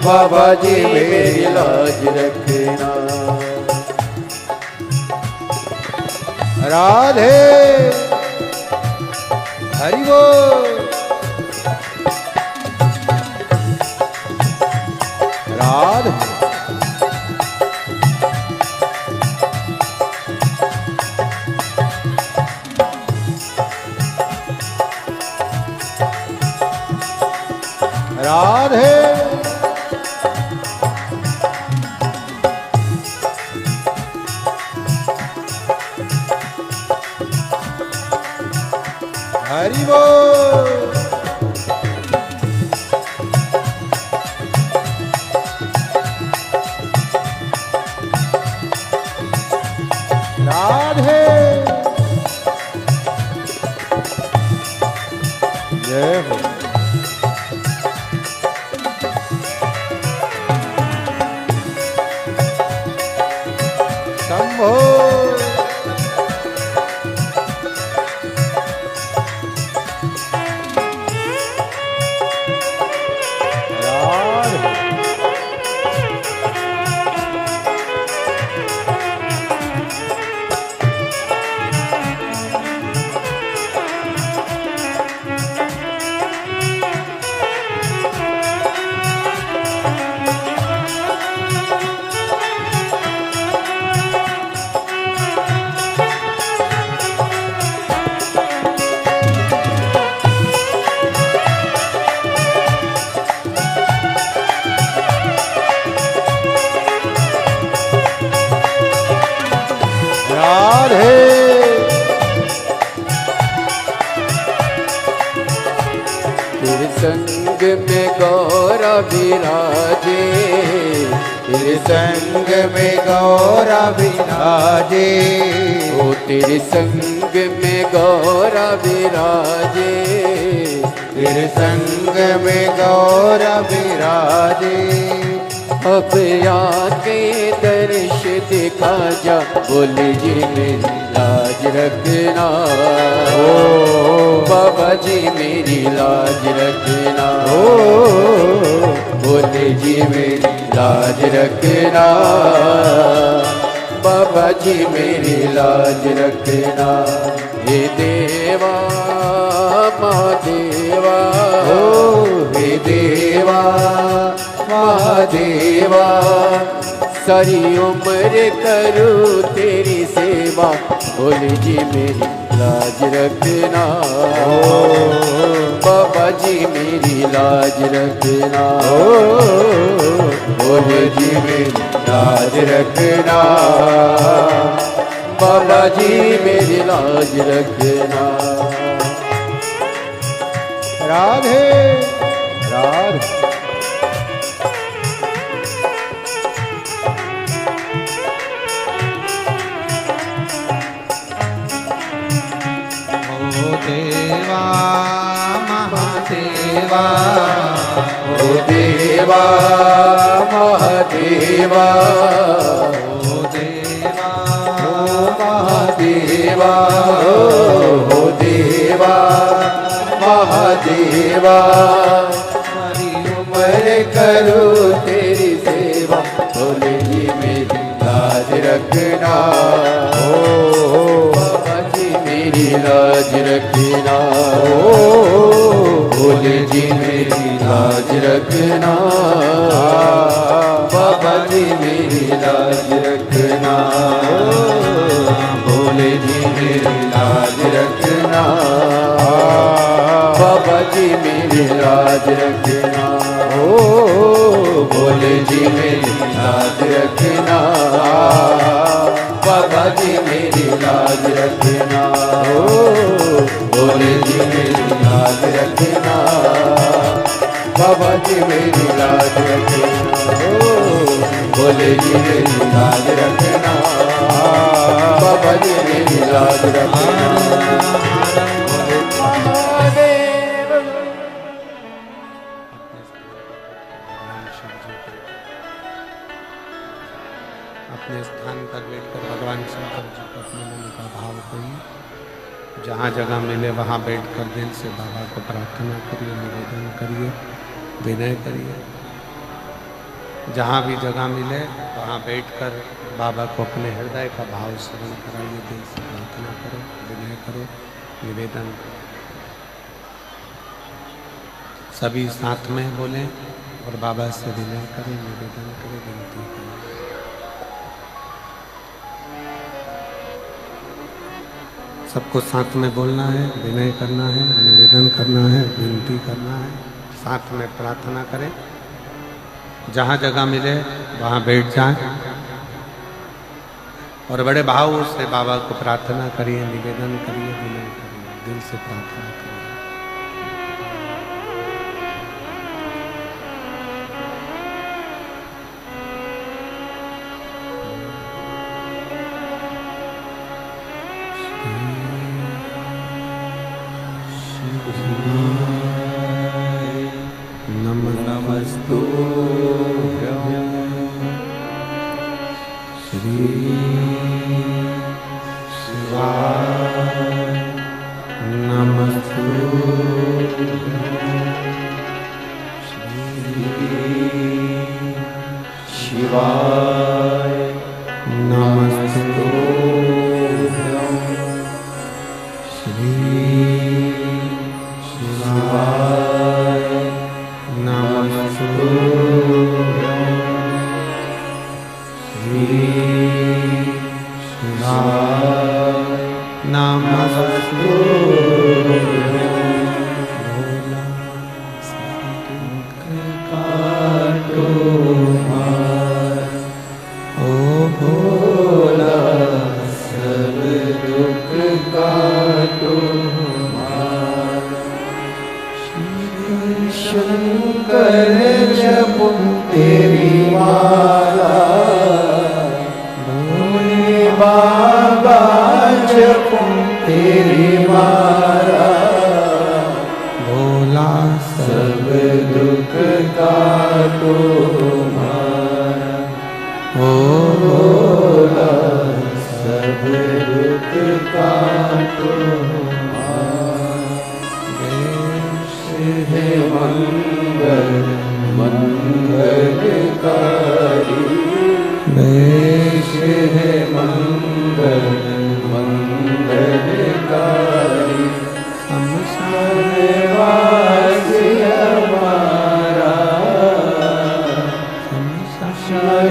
बाबा जी मेरी लाज रखना राधे हरि बोल राधे राधे हरि बोल राधे जय हो शंभो राधे तेरे संग में गौरा विराजे तेरे संग में गौरा विराजे ओ तेरे संग में गौरा विराजे तेरे संग में गौरा विराजे अब आके दर्श दिखा जा बोले जी मेरी लाज रखना ओ बाबा जी मेरी लाज रखना ओ बोले जी मेरी लाज रखना बाबा जी मेरी लाज रखना हे देवा महादेवा ओ हे देवा महादेवा सारी उम्र करूं तेरी सेवा, भोले जी मेरी लाज रखना। बाबा जी मेरी लाज रखना। भोले जी मेरी लाज रखना। बाबा जी मेरी लाज रखना। राधे राधे। देवा महादेवा, ओ देवा महादेवा, ओ देवा महादेवा, ओ देवा महादेवा। सारी उम्र करूं तेरी सेवा, भोले जी मेरी लाज रखना। मेरी लाज रखना। भोले जी मेरी लाज रखना। बाबा जी मेरी लाज रखना। भोले जी मेरी लाज रखना। बाबा जी मेरी लाज रखना। भोले जी मेरी लाज रखना। बाबा जी मेरी लाज रखना। भोले जी मेरी लाज रखना। बाबा जी मेरी लाज रखना। भोले जी मेरी लाज रखना। बाबा जी मेरी लाज रखना। अपने स्थान पर बैठकर भगवान शंकर जी को अपने मन का भाव करिए। जहाँ जगह मिले वहाँ बैठकर दिल से बाबा को प्रार्थना करिए, निवेदन करिए, विनय करिए। जहाँ भी जगह मिले वहाँ बैठकर बाबा को अपने हृदय का भाव स्मरण कराइए, दिल से प्रार्थना करो, विनय करो, निवेदन करो। सभी साथ में बोलें और बाबा से विनय करें, निवेदन करें, विनती करें। सबको साथ में बोलना है, विनय करना है, निवेदन करना है, विनती करना है, साथ में प्रार्थना करें। जहाँ जगह मिले वहाँ बैठ जाएं और बड़े भाव से बाबा को प्रार्थना करिए, निवेदन करिए, विनय करिए, दिल से प्रार्थना करिए।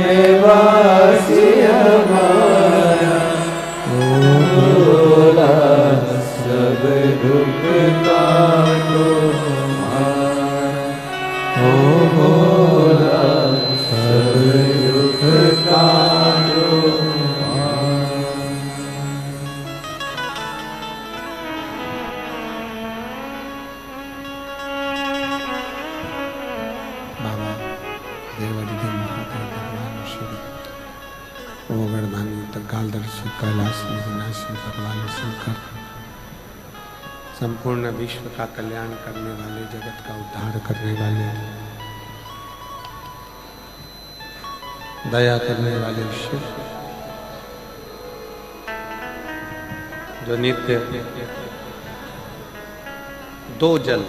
Shiva देवादिदेव महादेव भगवान शिव, ओगरदानी कालदर्शी कैलाशी विनाशी भगवान शंकर, संपूर्ण विश्व का कल्याण करने वाले, जगत का उद्धार करने वाले, दया करने वाले शिव, जो नित्य दो जल,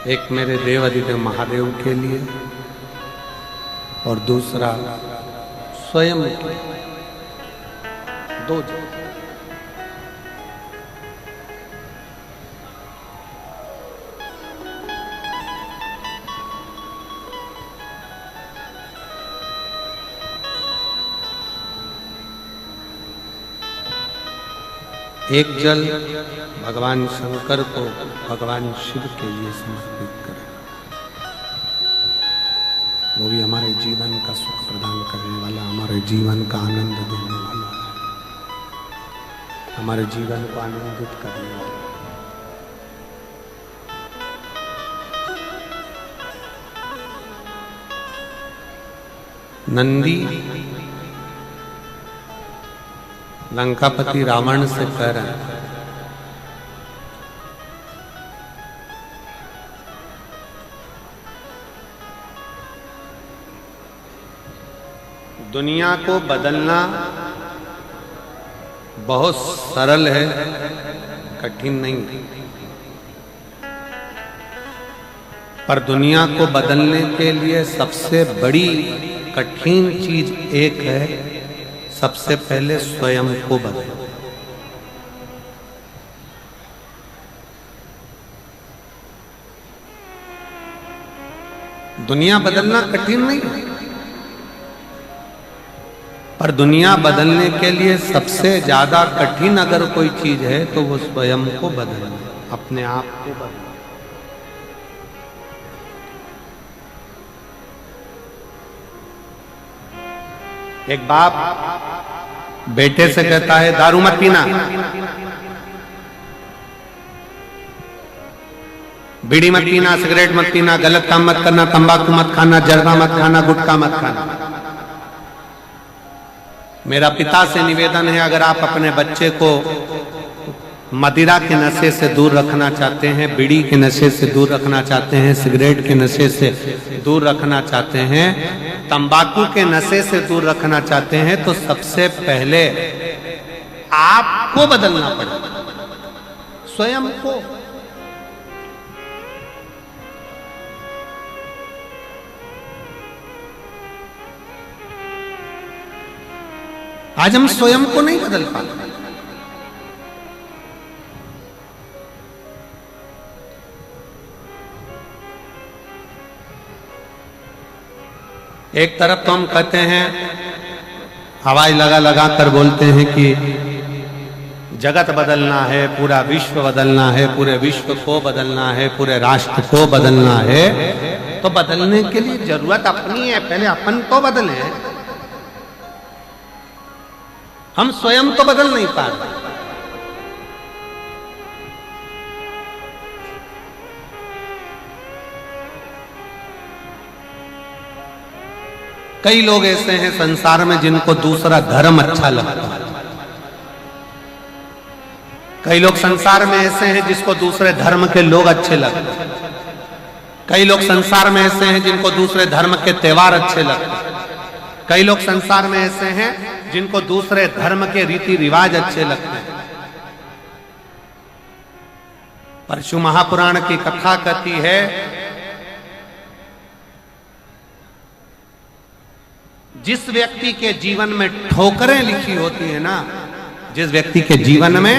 एक मेरे देवादिदेव महादेव के लिए और दूसरा स्वयं के, दो जल। एक जल भगवान शंकर को भगवान शिव के लिए समर्पित करें, वो भी हमारे जीवन का सुख प्रदान करने वाला, हमारे जीवन का आनंद देने वाला, हमारे जीवन को आनंदित करने वाला। नंदी लंकापति रावण से कह रहे हैं, दुनिया को बदलना बहुत सरल है, कठिन नहीं। पर दुनिया को बदलने के लिए सबसे बड़ी कठिन चीज एक है, सबसे पहले स्वयं को बदलो। दुनिया बदलना कठिन नहीं, पर दुनिया बदलने के लिए सबसे ज्यादा कठिन अगर कोई चीज है तो वो स्वयं को बदलना, अपने आप को बदलना। एक बाप बेटे से कहता है दारू मत पीना, बीड़ी मत पीना, सिगरेट मत पीना, गलत काम मत करना, तंबाकू मत खाना, जर्दा मत खाना, गुटखा मत खाना। मेरा पिता से निवेदन है, अगर आप अपने बच्चे को मदिरा के नशे से दूर रखना चाहते हैं, बीड़ी के नशे से दूर रखना चाहते हैं, सिगरेट के नशे से दूर रखना चाहते हैं, तंबाकू के नशे से दूर रखना चाहते हैं, तो सबसे पहले आपको बदलना पड़ेगा, स्वयं को। आज हम स्वयं को नहीं बदल पाते। एक तरफ तो हम कहते हैं, आवाज लगा कर बोलते हैं कि जगत बदलना है, पूरा विश्व बदलना है, पूरे विश्व को बदलना है, पूरे राष्ट्र को बदलना है। तो बदलने के लिए जरूरत अपनी है, पहले अपन तो बदले। हम स्वयं तो बदल नहीं पा रहे। कई लोग ऐसे हैं संसार में जिनको दूसरा धर्म अच्छा लगता है। कई लोग संसार में ऐसे हैं जिसको दूसरे धर्म के लोग अच्छे लगते हैं। कई लोग संसार में ऐसे हैं जिनको दूसरे धर्म के त्योहार अच्छे लगते हैं। कई लोग संसार में ऐसे हैं जिनको दूसरे धर्म के रीति रिवाज अच्छे लगते हैं। परशु महापुराण की कथा कहती है, जिस व्यक्ति के जीवन में ठोकरें लिखी होती है ना, जिस व्यक्ति के जीवन में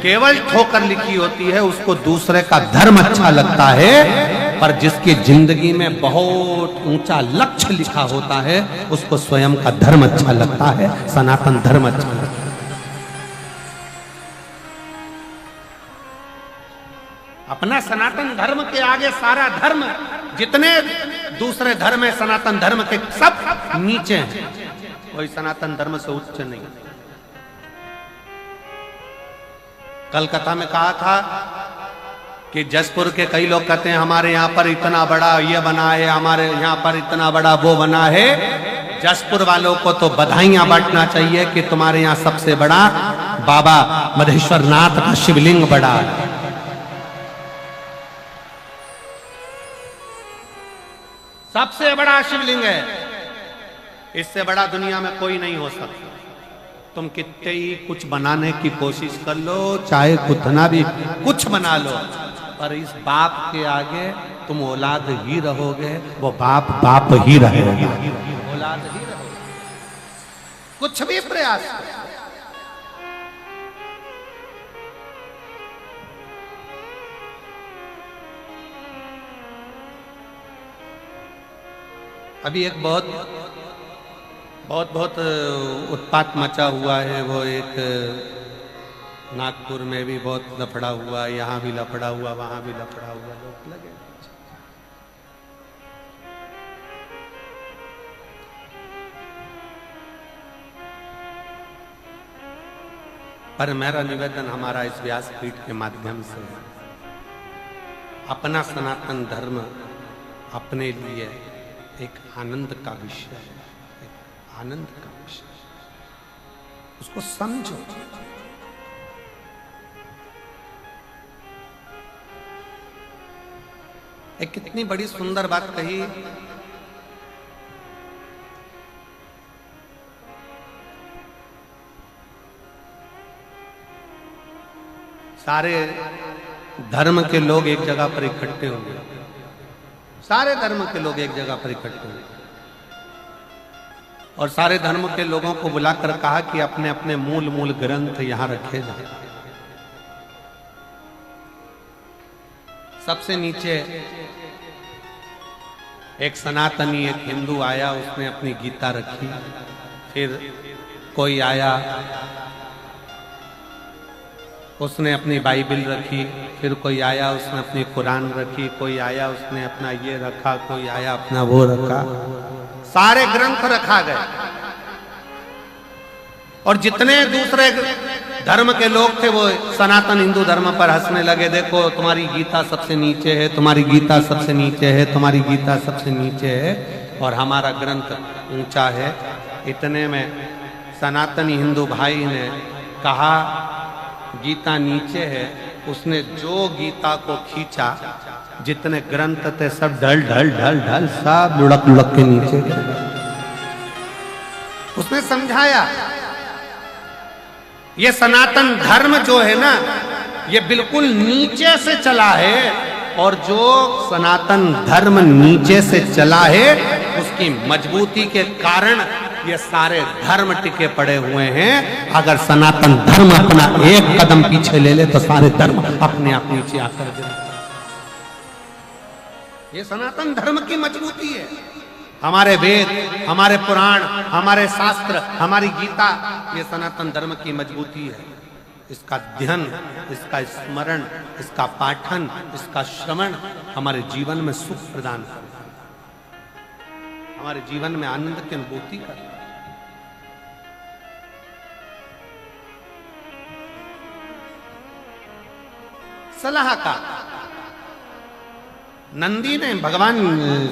केवल ठोकर लिखी होती है, उसको दूसरे का धर्म अच्छा लगता है। पर जिसकी जिंदगी में बहुत ऊंचा लक्ष्य लिखा होता है, उसको स्वयं का धर्म अच्छा लगता है, सनातन धर्म अच्छा लगता है। अपना सनातन धर्म के आगे सारा धर्म, जितने दूसरे धर्म है सनातन धर्म के, सब नीचे हैं, कोई सनातन धर्म से उच्च नहीं। कलकत्ता में कहा था कि जसपुर के कई लोग कहते हैं हमारे यहाँ पर इतना बड़ा ये बना है, हमारे यहाँ पर इतना बड़ा वो बना है। जसपुर वालों को तो बधाइयां बांटना चाहिए कि तुम्हारे यहाँ सबसे बड़ा बाबा मधेश्वर नाथ का शिवलिंग बड़ा है। सबसे बड़ा शिवलिंग है, इससे बड़ा दुनिया में कोई नहीं हो सकता। तुम कितने ही कुछ बनाने की कोशिश कर लो, चाहे कितना भी कुछ बना लो, पर इस बाप के आगे तुम औलाद ही रहोगे, वो बाप बाप ही रहेगा, औलाद ही रहोगे, कुछ भी प्रयास करो। अभी एक बहुत उत्पात मचा हुआ है। वो एक नागपुर में भी बहुत लफड़ा हुआ, यहाँ भी लफड़ा हुआ, वहां भी लफड़ा हुआ, लोग लगे। पर मेरा निवेदन हमारा इस व्यासपीठ के माध्यम से, अपना सनातन धर्म अपने लिए एक आनंद का विषय है, एक आनंद का विषय, उसको समझो। एक कितनी बड़ी सुंदर बात कही, सारे धर्म के लोग एक जगह पर इकट्ठे होंगे, सारे धर्म के लोग एक जगह पर इकट्ठे होंगे, और सारे धर्म के लोगों को बुलाकर कहा कि अपने अपने मूल ग्रंथ यहां रखे जाए। सबसे नीचे एक सनातनी, एक हिंदू आया, उसने अपनी गीता रखी। फिर कोई आया, उसने अपनी बाइबिल रखी। फिर कोई आया, उसने अपनी कुरान रखी। कोई आया, उसने अपना ये रखा। कोई आया, अपना वो रखा। सारे ग्रंथ रखा गए, और जितने दूसरे धर्म के लोग थे वो सनातन हिंदू धर्म पर हंसने लगे। देखो तुम्हारी गीता सबसे नीचे है, तुम्हारी गीता सबसे नीचे है, तुम्हारी गीता सबसे नीचे है, और हमारा ग्रंथ ऊंचा है। इतने में सनातनी हिंदू भाई ने कहा गीता नीचे है। उसने जो गीता को खींचा, जितने ग्रंथ थे सब ढल ढल ढल ढल सब लुढ़क लुढ़क के नीचे। उसने समझाया ये सनातन धर्म जो है ना, ये बिल्कुल नीचे से चला है, और जो सनातन धर्म नीचे से चला है उसकी मजबूती के कारण ये सारे धर्म टिके पड़े हुए हैं। अगर सनातन धर्म अपना एक कदम पीछे ले ले तो सारे धर्म अपने आप नीचे आकर गिरते। ये सनातन धर्म की मजबूती है। हमारे वेद, हमारे पुराण, हमारे शास्त्र, हमारी गीता, ये सनातन धर्म की मजबूती है। इसका अध्ययन, इसका स्मरण, इसका पाठन, इसका श्रवण हमारे जीवन में सुख प्रदान करता है, हमारे जीवन में आनंद की अनुभूति करता है। सलाहकार नंदी ने भगवान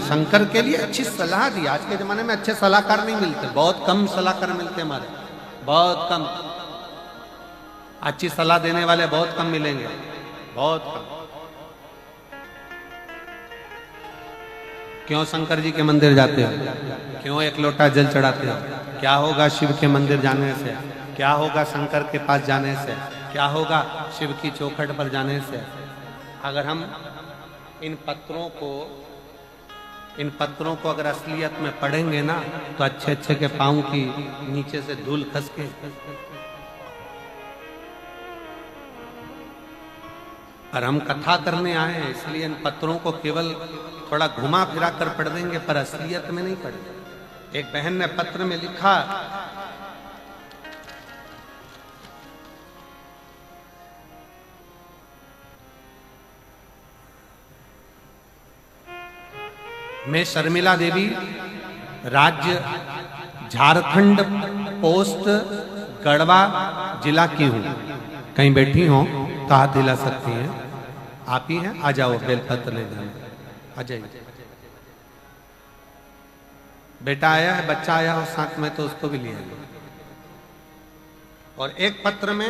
शंकर के लिए अच्छी सलाह दी। आज के जमाने में अच्छे सलाहकार नहीं मिलते, बहुत कम सलाहकार मिलते हमारे, बहुत कम। अच्छी सलाह देने वाले बहुत कम मिलेंगे, बहुत कम। क्यों शंकर जी के मंदिर जाते हो? क्यों एक लोटा जल चढ़ाते हो? क्या होगा शिव के मंदिर जाने से? क्या होगा शंकर के पास जाने से? क्या होगा शिव की चौखट पर जाने से? अगर हम इन पत्रों को अगर असलियत में पढ़ेंगे ना, तो अच्छे अच्छे के पांव की नीचे से धूल खस के, और हम कथा करने आए हैं, इसलिए इन पत्रों को केवल थोड़ा घुमा फिरा कर पढ़ देंगे, पर असलियत में नहीं पढ़ेंगे। एक बहन ने पत्र में लिखा, मैं शर्मिला देवी, राज्य झारखंड, पोस्ट गढ़वा जिला की हूं। कहीं बैठी हो तो हाथ दिला सकती हैं। आप ही हैं, आ जाओ बेलपत्र ले जाना, आ जाइए। बेटा आया है, बच्चा आया हो साथ में तो उसको भी ले आइए। और एक पत्र में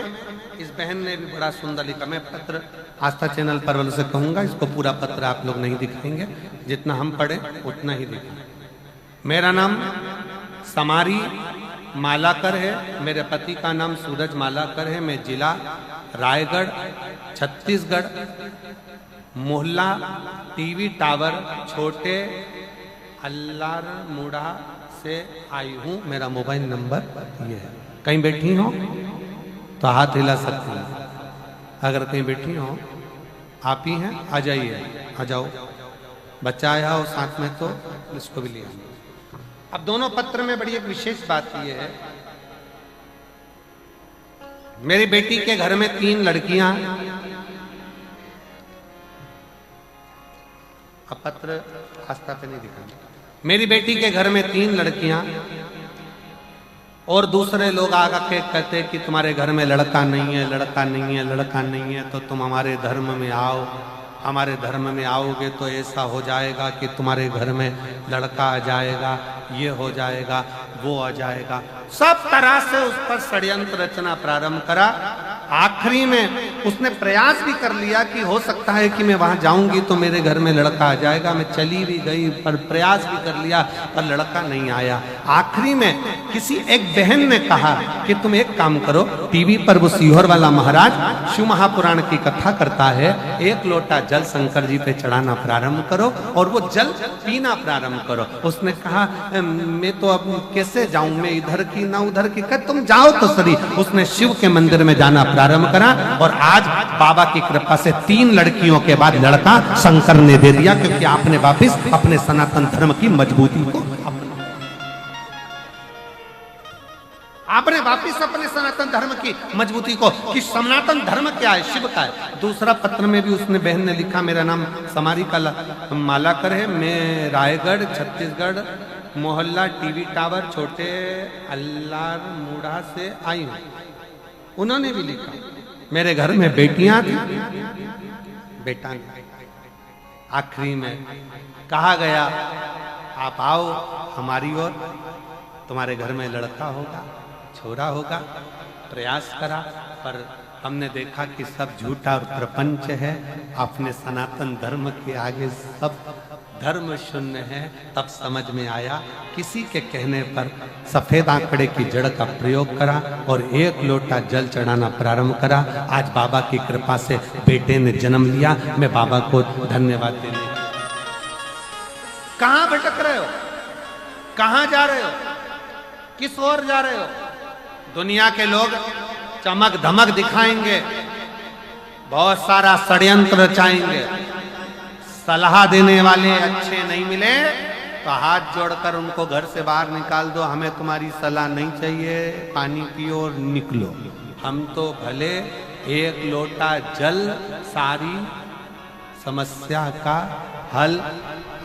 इस बहन ने भी बड़ा सुंदर लिखा, मैं पत्र आस्था चैनल पर वालों से कहूंगा इसको पूरा पत्र आप लोग नहीं दिखाएंगे, जितना हम पढ़े उतना ही दिखाएं। मेरा नाम समारी मालाकर है, मेरे पति का नाम सूरज मालाकर है, मैं जिला रायगढ़ छत्तीसगढ़ मोहल्ला टीवी टावर छोटे अल्लार मुड़ा से आई हूँ। मेरा मोबाइल नंबर ये है। कहीं बैठी हो तो हाथ हिला सकती हैं, अगर कहीं बैठी हो आप ही हैं, आ जाइए, आ जाओ। बच्चा आया हो साथ में तो इसको भी लिया। अब दोनों पत्र में बड़ी एक विशेष बात यह है, मेरी बेटी के घर में 3 लड़कियां, अब पत्र आस्था पे नहीं दिखाएंगे। मेरी बेटी के घर में 3 लड़कियां और दूसरे लोग आकर के कहते कि तुम्हारे घर में लड़का नहीं है, लड़का नहीं है, लड़का नहीं है, तो तुम हमारे धर्म में आओ, हमारे धर्म में आओगे तो ऐसा हो जाएगा कि तुम्हारे घर में लड़का आ जाएगा, ये हो जाएगा, वो आ जाएगा। सब तरह से उस पर षड्यंत्र रचना प्रारंभ करा। आखिरी में उसने प्रयास भी कर लिया कि हो सकता है कि मैं वहां जाऊंगी तो मेरे घर में लड़का आ जाएगा। मैं चली भी गई पर प्रयास भी कर लिया पर लड़का नहीं आया। आखिरी में किसी एक बहन ने कहा कि तुम एक काम करो, टीवी पर वो सीहोर वाला महाराज शिव महापुराण की कथा करता है, 1 लोटा जल शंकर जी पे चढ़ाना प्रारंभ करो और वो जल पीना प्रारंभ करो। उसने कहा मैं तो अब कैसे जाऊं, मैं इधर की ना उधर की। कह तुम जाओ तो सही। उसने शिव के मंदिर में जाना प्रारंभ करा और आज बाबा की कृपा से 3 लड़कियों के बाद लड़का शंकर ने दे दिया, क्योंकि आपने वापिस अपने सनातन धर्म की मजबूती को आपने वापिस अपने सनातन धर्म की मजबूती को, कि सनातन धर्म क्या है, शिव का है। दूसरा पत्र में भी उसने बहन ने लिखा, मेरा नाम समारी का मालाकर है, मैं रायगढ़ छत्तीसगढ़ मोहल्ला टीवी टावर छोटे अल्लार मुड़ा से आई हूँ। उन्होंने भी लिखा, मेरे घर में बेटियां थी, बेटा नहीं। आखिरी में कहा गया आप आओ हमारी ओर, तुम्हारे घर में लड़का होगा, छोरा होगा। प्रयास करा पर हमने देखा कि सब झूठा और प्रपंच है, अपने सनातन धर्म के आगे सब धर्म शून्य है। तब समझ में आया, किसी के कहने पर सफेद आंकड़े की जड़ का प्रयोग करा और 1 लोटा जल चढ़ाना प्रारंभ करा। आज बाबा की कृपा से बेटे ने जन्म लिया। मैं बाबा को धन्यवाद देने। कहां भटक रहे हो, कहां जा रहे हो, किस ओर जा रहे हो? दुनिया के लोग चमक धमक दिखाएंगे, बहुत सारा षड्यंत्र रचाएंगे। सलाह देने वाले अच्छे नहीं मिले तो हाथ जोड़कर उनको घर से बाहर निकाल दो, हमें तुम्हारी सलाह नहीं चाहिए, पानी पियो और निकलो। हम तो भले 1 लोटा जल सारी समस्या का हल,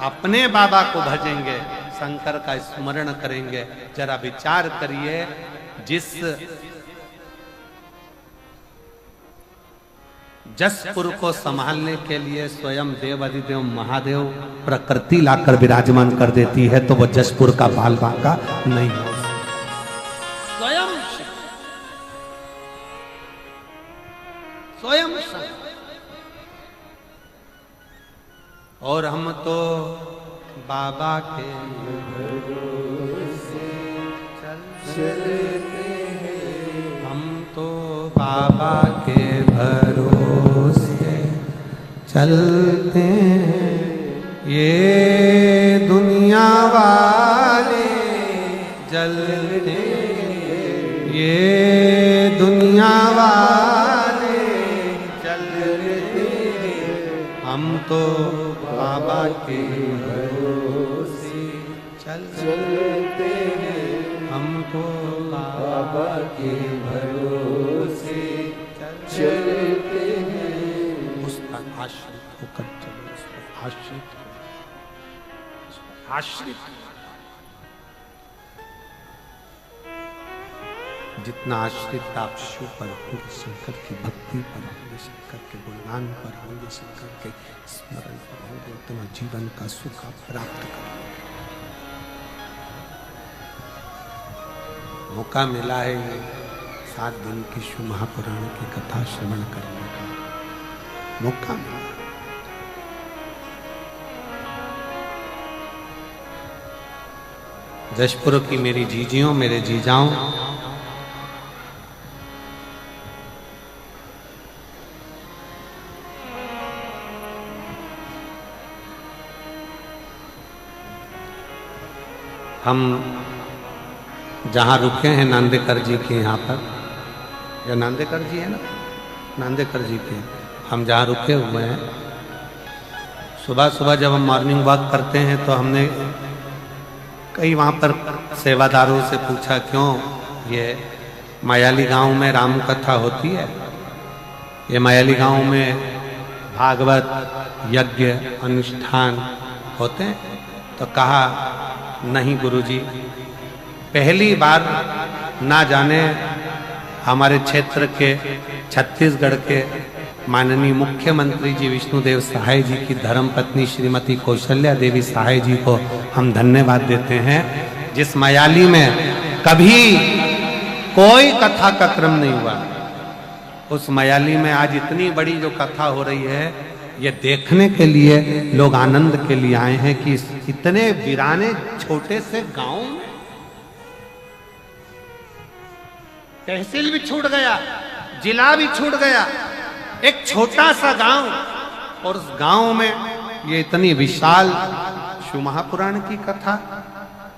अपने बाबा को भजेंगे, शंकर का स्मरण करेंगे। जरा विचार करिए, जिस जसपुर को संभालने के लिए स्वयं देव अधिदेव महादेव प्रकृति लाकर विराजमान कर देती है, तो वो जसपुर का बाल बांका नहीं हो स्वयं स्वयं। और हम तो बाबा के चलते हैं, हम तो बाबा के भरोसे चलते हैं। ये दुनिया वाले जलते, ये दुनिया वाले चलते, हम तो बाबा के भरोसे चलते हैं, हमको बाबा के भरोसे चलते हैं। उस पर आश्रित होकर चलो, उस पर आश्रित आश्रित। जितना आश्रित आप शिव पर होंगे, शंकर की भक्ति पर होंगे, शंकर के गुणगान पर होंगे, शंकर के स्मरण पर होंगे, उतना जीवन का सुख आप प्राप्त करेंगे। मौका मिला है ये 7 दिन की शिव महापुराण की कथा श्रवण करने का मौका मिला। जशपुर की मेरी जीजियों, मेरे जीजाओं, हम जहाँ रुके हैं नांदेकर जी के यहाँ पर, या नांदेकर जी है ना, नांदेकर जी के हम जहाँ रुके हुए हैं, सुबह सुबह जब हम मॉर्निंग वॉक करते हैं तो हमने कई वहाँ पर सेवादारों से पूछा, क्यों ये मायाली गांव में राम कथा होती है, ये मायाली गांव में भागवत यज्ञ अनुष्ठान होते हैं? तो कहा नहीं गुरुजी, पहली बार ना जाने हमारे क्षेत्र के छत्तीसगढ़ के माननीय मुख्यमंत्री जी विष्णुदेव सहाय जी की धर्मपत्नी श्रीमती कौशल्या देवी सहाय जी को हम धन्यवाद देते हैं, जिस मायाली में कभी कोई कथा का क्रम नहीं हुआ, उस मायाली में आज इतनी बड़ी जो कथा हो रही है, ये देखने के लिए लोग आनंद के लिए आए हैं कि इतने वीराने छोटे से गांव में तहसील भी छूट गया, जिला भी छूट गया, एक छोटा सा गांव, और उस गांव में ये इतनी विशाल शिव महापुराण की कथा।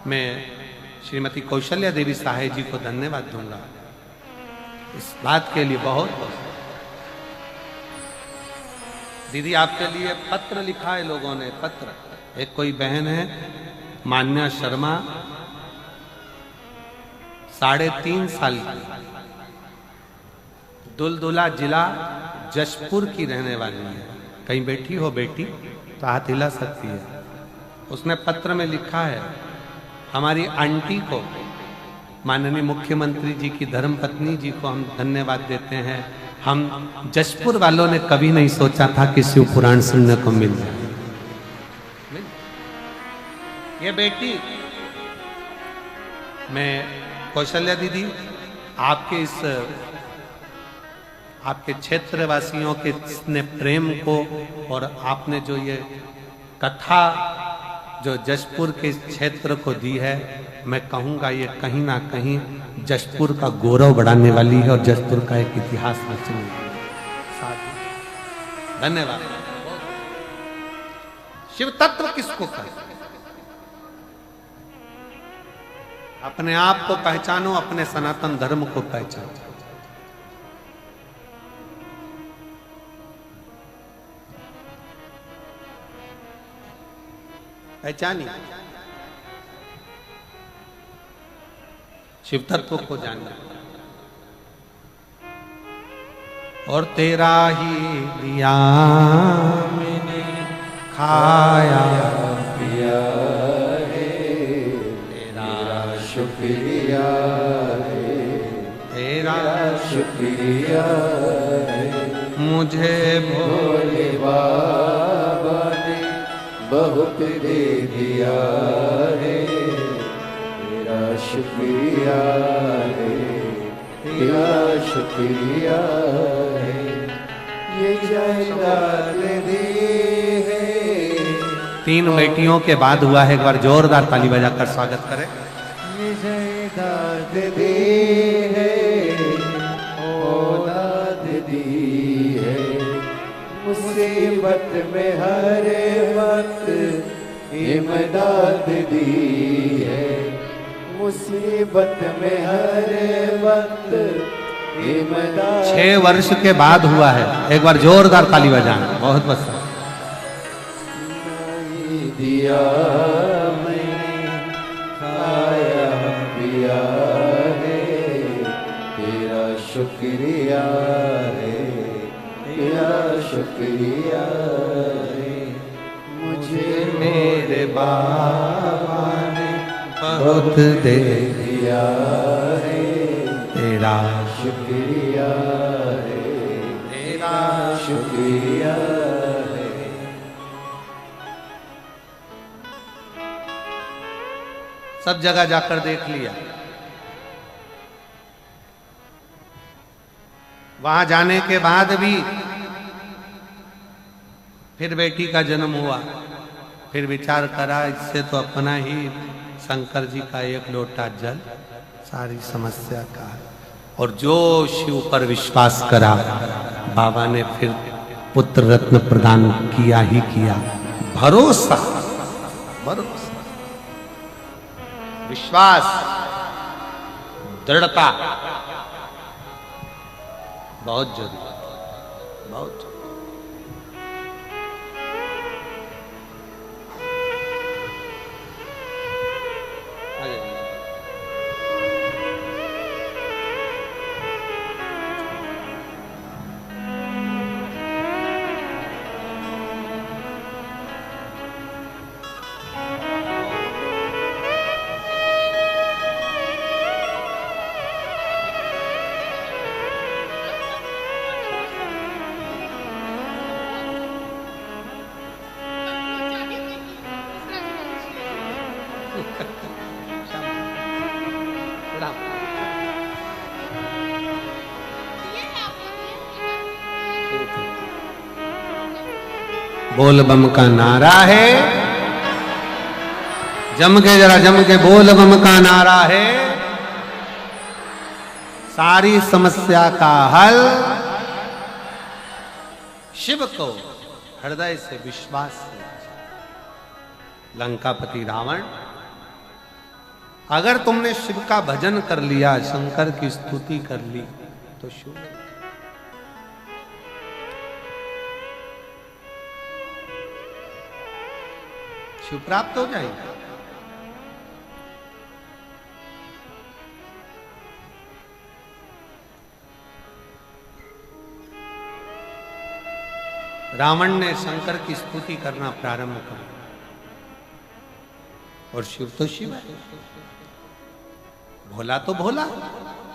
मैं श्रीमती कौशल्या देवी सहाय जी को धन्यवाद दूंगा इस बात के लिए। बहुत बहुत दीदी, आपके लिए पत्र लिखा है लोगों ने, पत्र। एक कोई बहन है मान्या शर्मा, 3.5 साल की, दुलदुला जिला जशपुर की रहने वाली है। कहीं बैठी हो बेटी तो हाथ हिला सकती है। उसने पत्र में लिखा है, हमारी आंटी को, माननीय मुख्यमंत्री जी की धर्मपत्नी जी को हम धन्यवाद देते हैं। हम जशपुर वालों ने कभी नहीं सोचा था कि शिव पुराण सुनने को मिल जाए। ये बेटी, मैं कौशल्या दीदी, आपके क्षेत्र वासियों के ने प्रेम को, और आपने जो ये कथा जो जशपुर के क्षेत्र को दी है, मैं कहूँगा ये कहीं ना कहीं जशपुर का गौरव बढ़ाने वाली है और जशपुर का एक इतिहास रचने वाली है। धन्यवाद। शिव तत्व किसको कहते? अपने आप को पहचानो, अपने सनातन धर्म को पहचानो। पहचानिए, शिव तत्व को जानना, और तेरा ही दिया मैंने खाया पिया है, तेरा शुक्रिया है, तेरा शुक्रिया है, मुझे भोले बाबा ने बहुत दे दिया है, तेरा शुक्रिया है, तेरा शुक्रिया है, ये जायदाद दी है। 3 बेटियों के बाद हुआ है, एक बार जोरदार ताली बजाकर स्वागत करें। ये जायदाद दी है, औलाद दी है, मुसीबत में हर वक्त इमदाद दी है, मुसीबत में हर वक्त इमदाद। 6 वर्ष के बाद हुआ है, एक बार जोरदार ताली बजाना। बहुत बहुत दिया मैंने खाया पिया है, तेरा शुक्रिया है, तेरा शुक्रिया है, मुझे मेरे बाबा ने बहुत दे दिया है, तेरा शुक्रिया है, तेरा शुक्रिया है। सब जगह जाकर देख लिया। वहां जाने के बाद भी फिर बेटी का जन्म हुआ। फिर विचार करा इससे तो अपना ही शंकर जी का एक लोटा जल सारी समस्या का है। और जो शिव पर विश्वास करा, बाबा ने फिर पुत्र रत्न प्रदान किया ही किया। भरोसा, भरोसा, विश्वास, दृढ़ता बहुत जरूरी, बहुत जरूरी। बोल बम का नारा है, जम के जरा जम के बोल बम का नारा है। सारी समस्या का हल शिव को हृदय से विश्वास से। लंकापति रावण, अगर तुमने शिव का भजन कर लिया, शंकर की स्तुति कर ली, तो शिव शिव प्राप्त हो जाएगा। रावण ने शंकर की स्तुति करना प्रारंभ किया, और शिव तो शिव है, भोला तो भोला।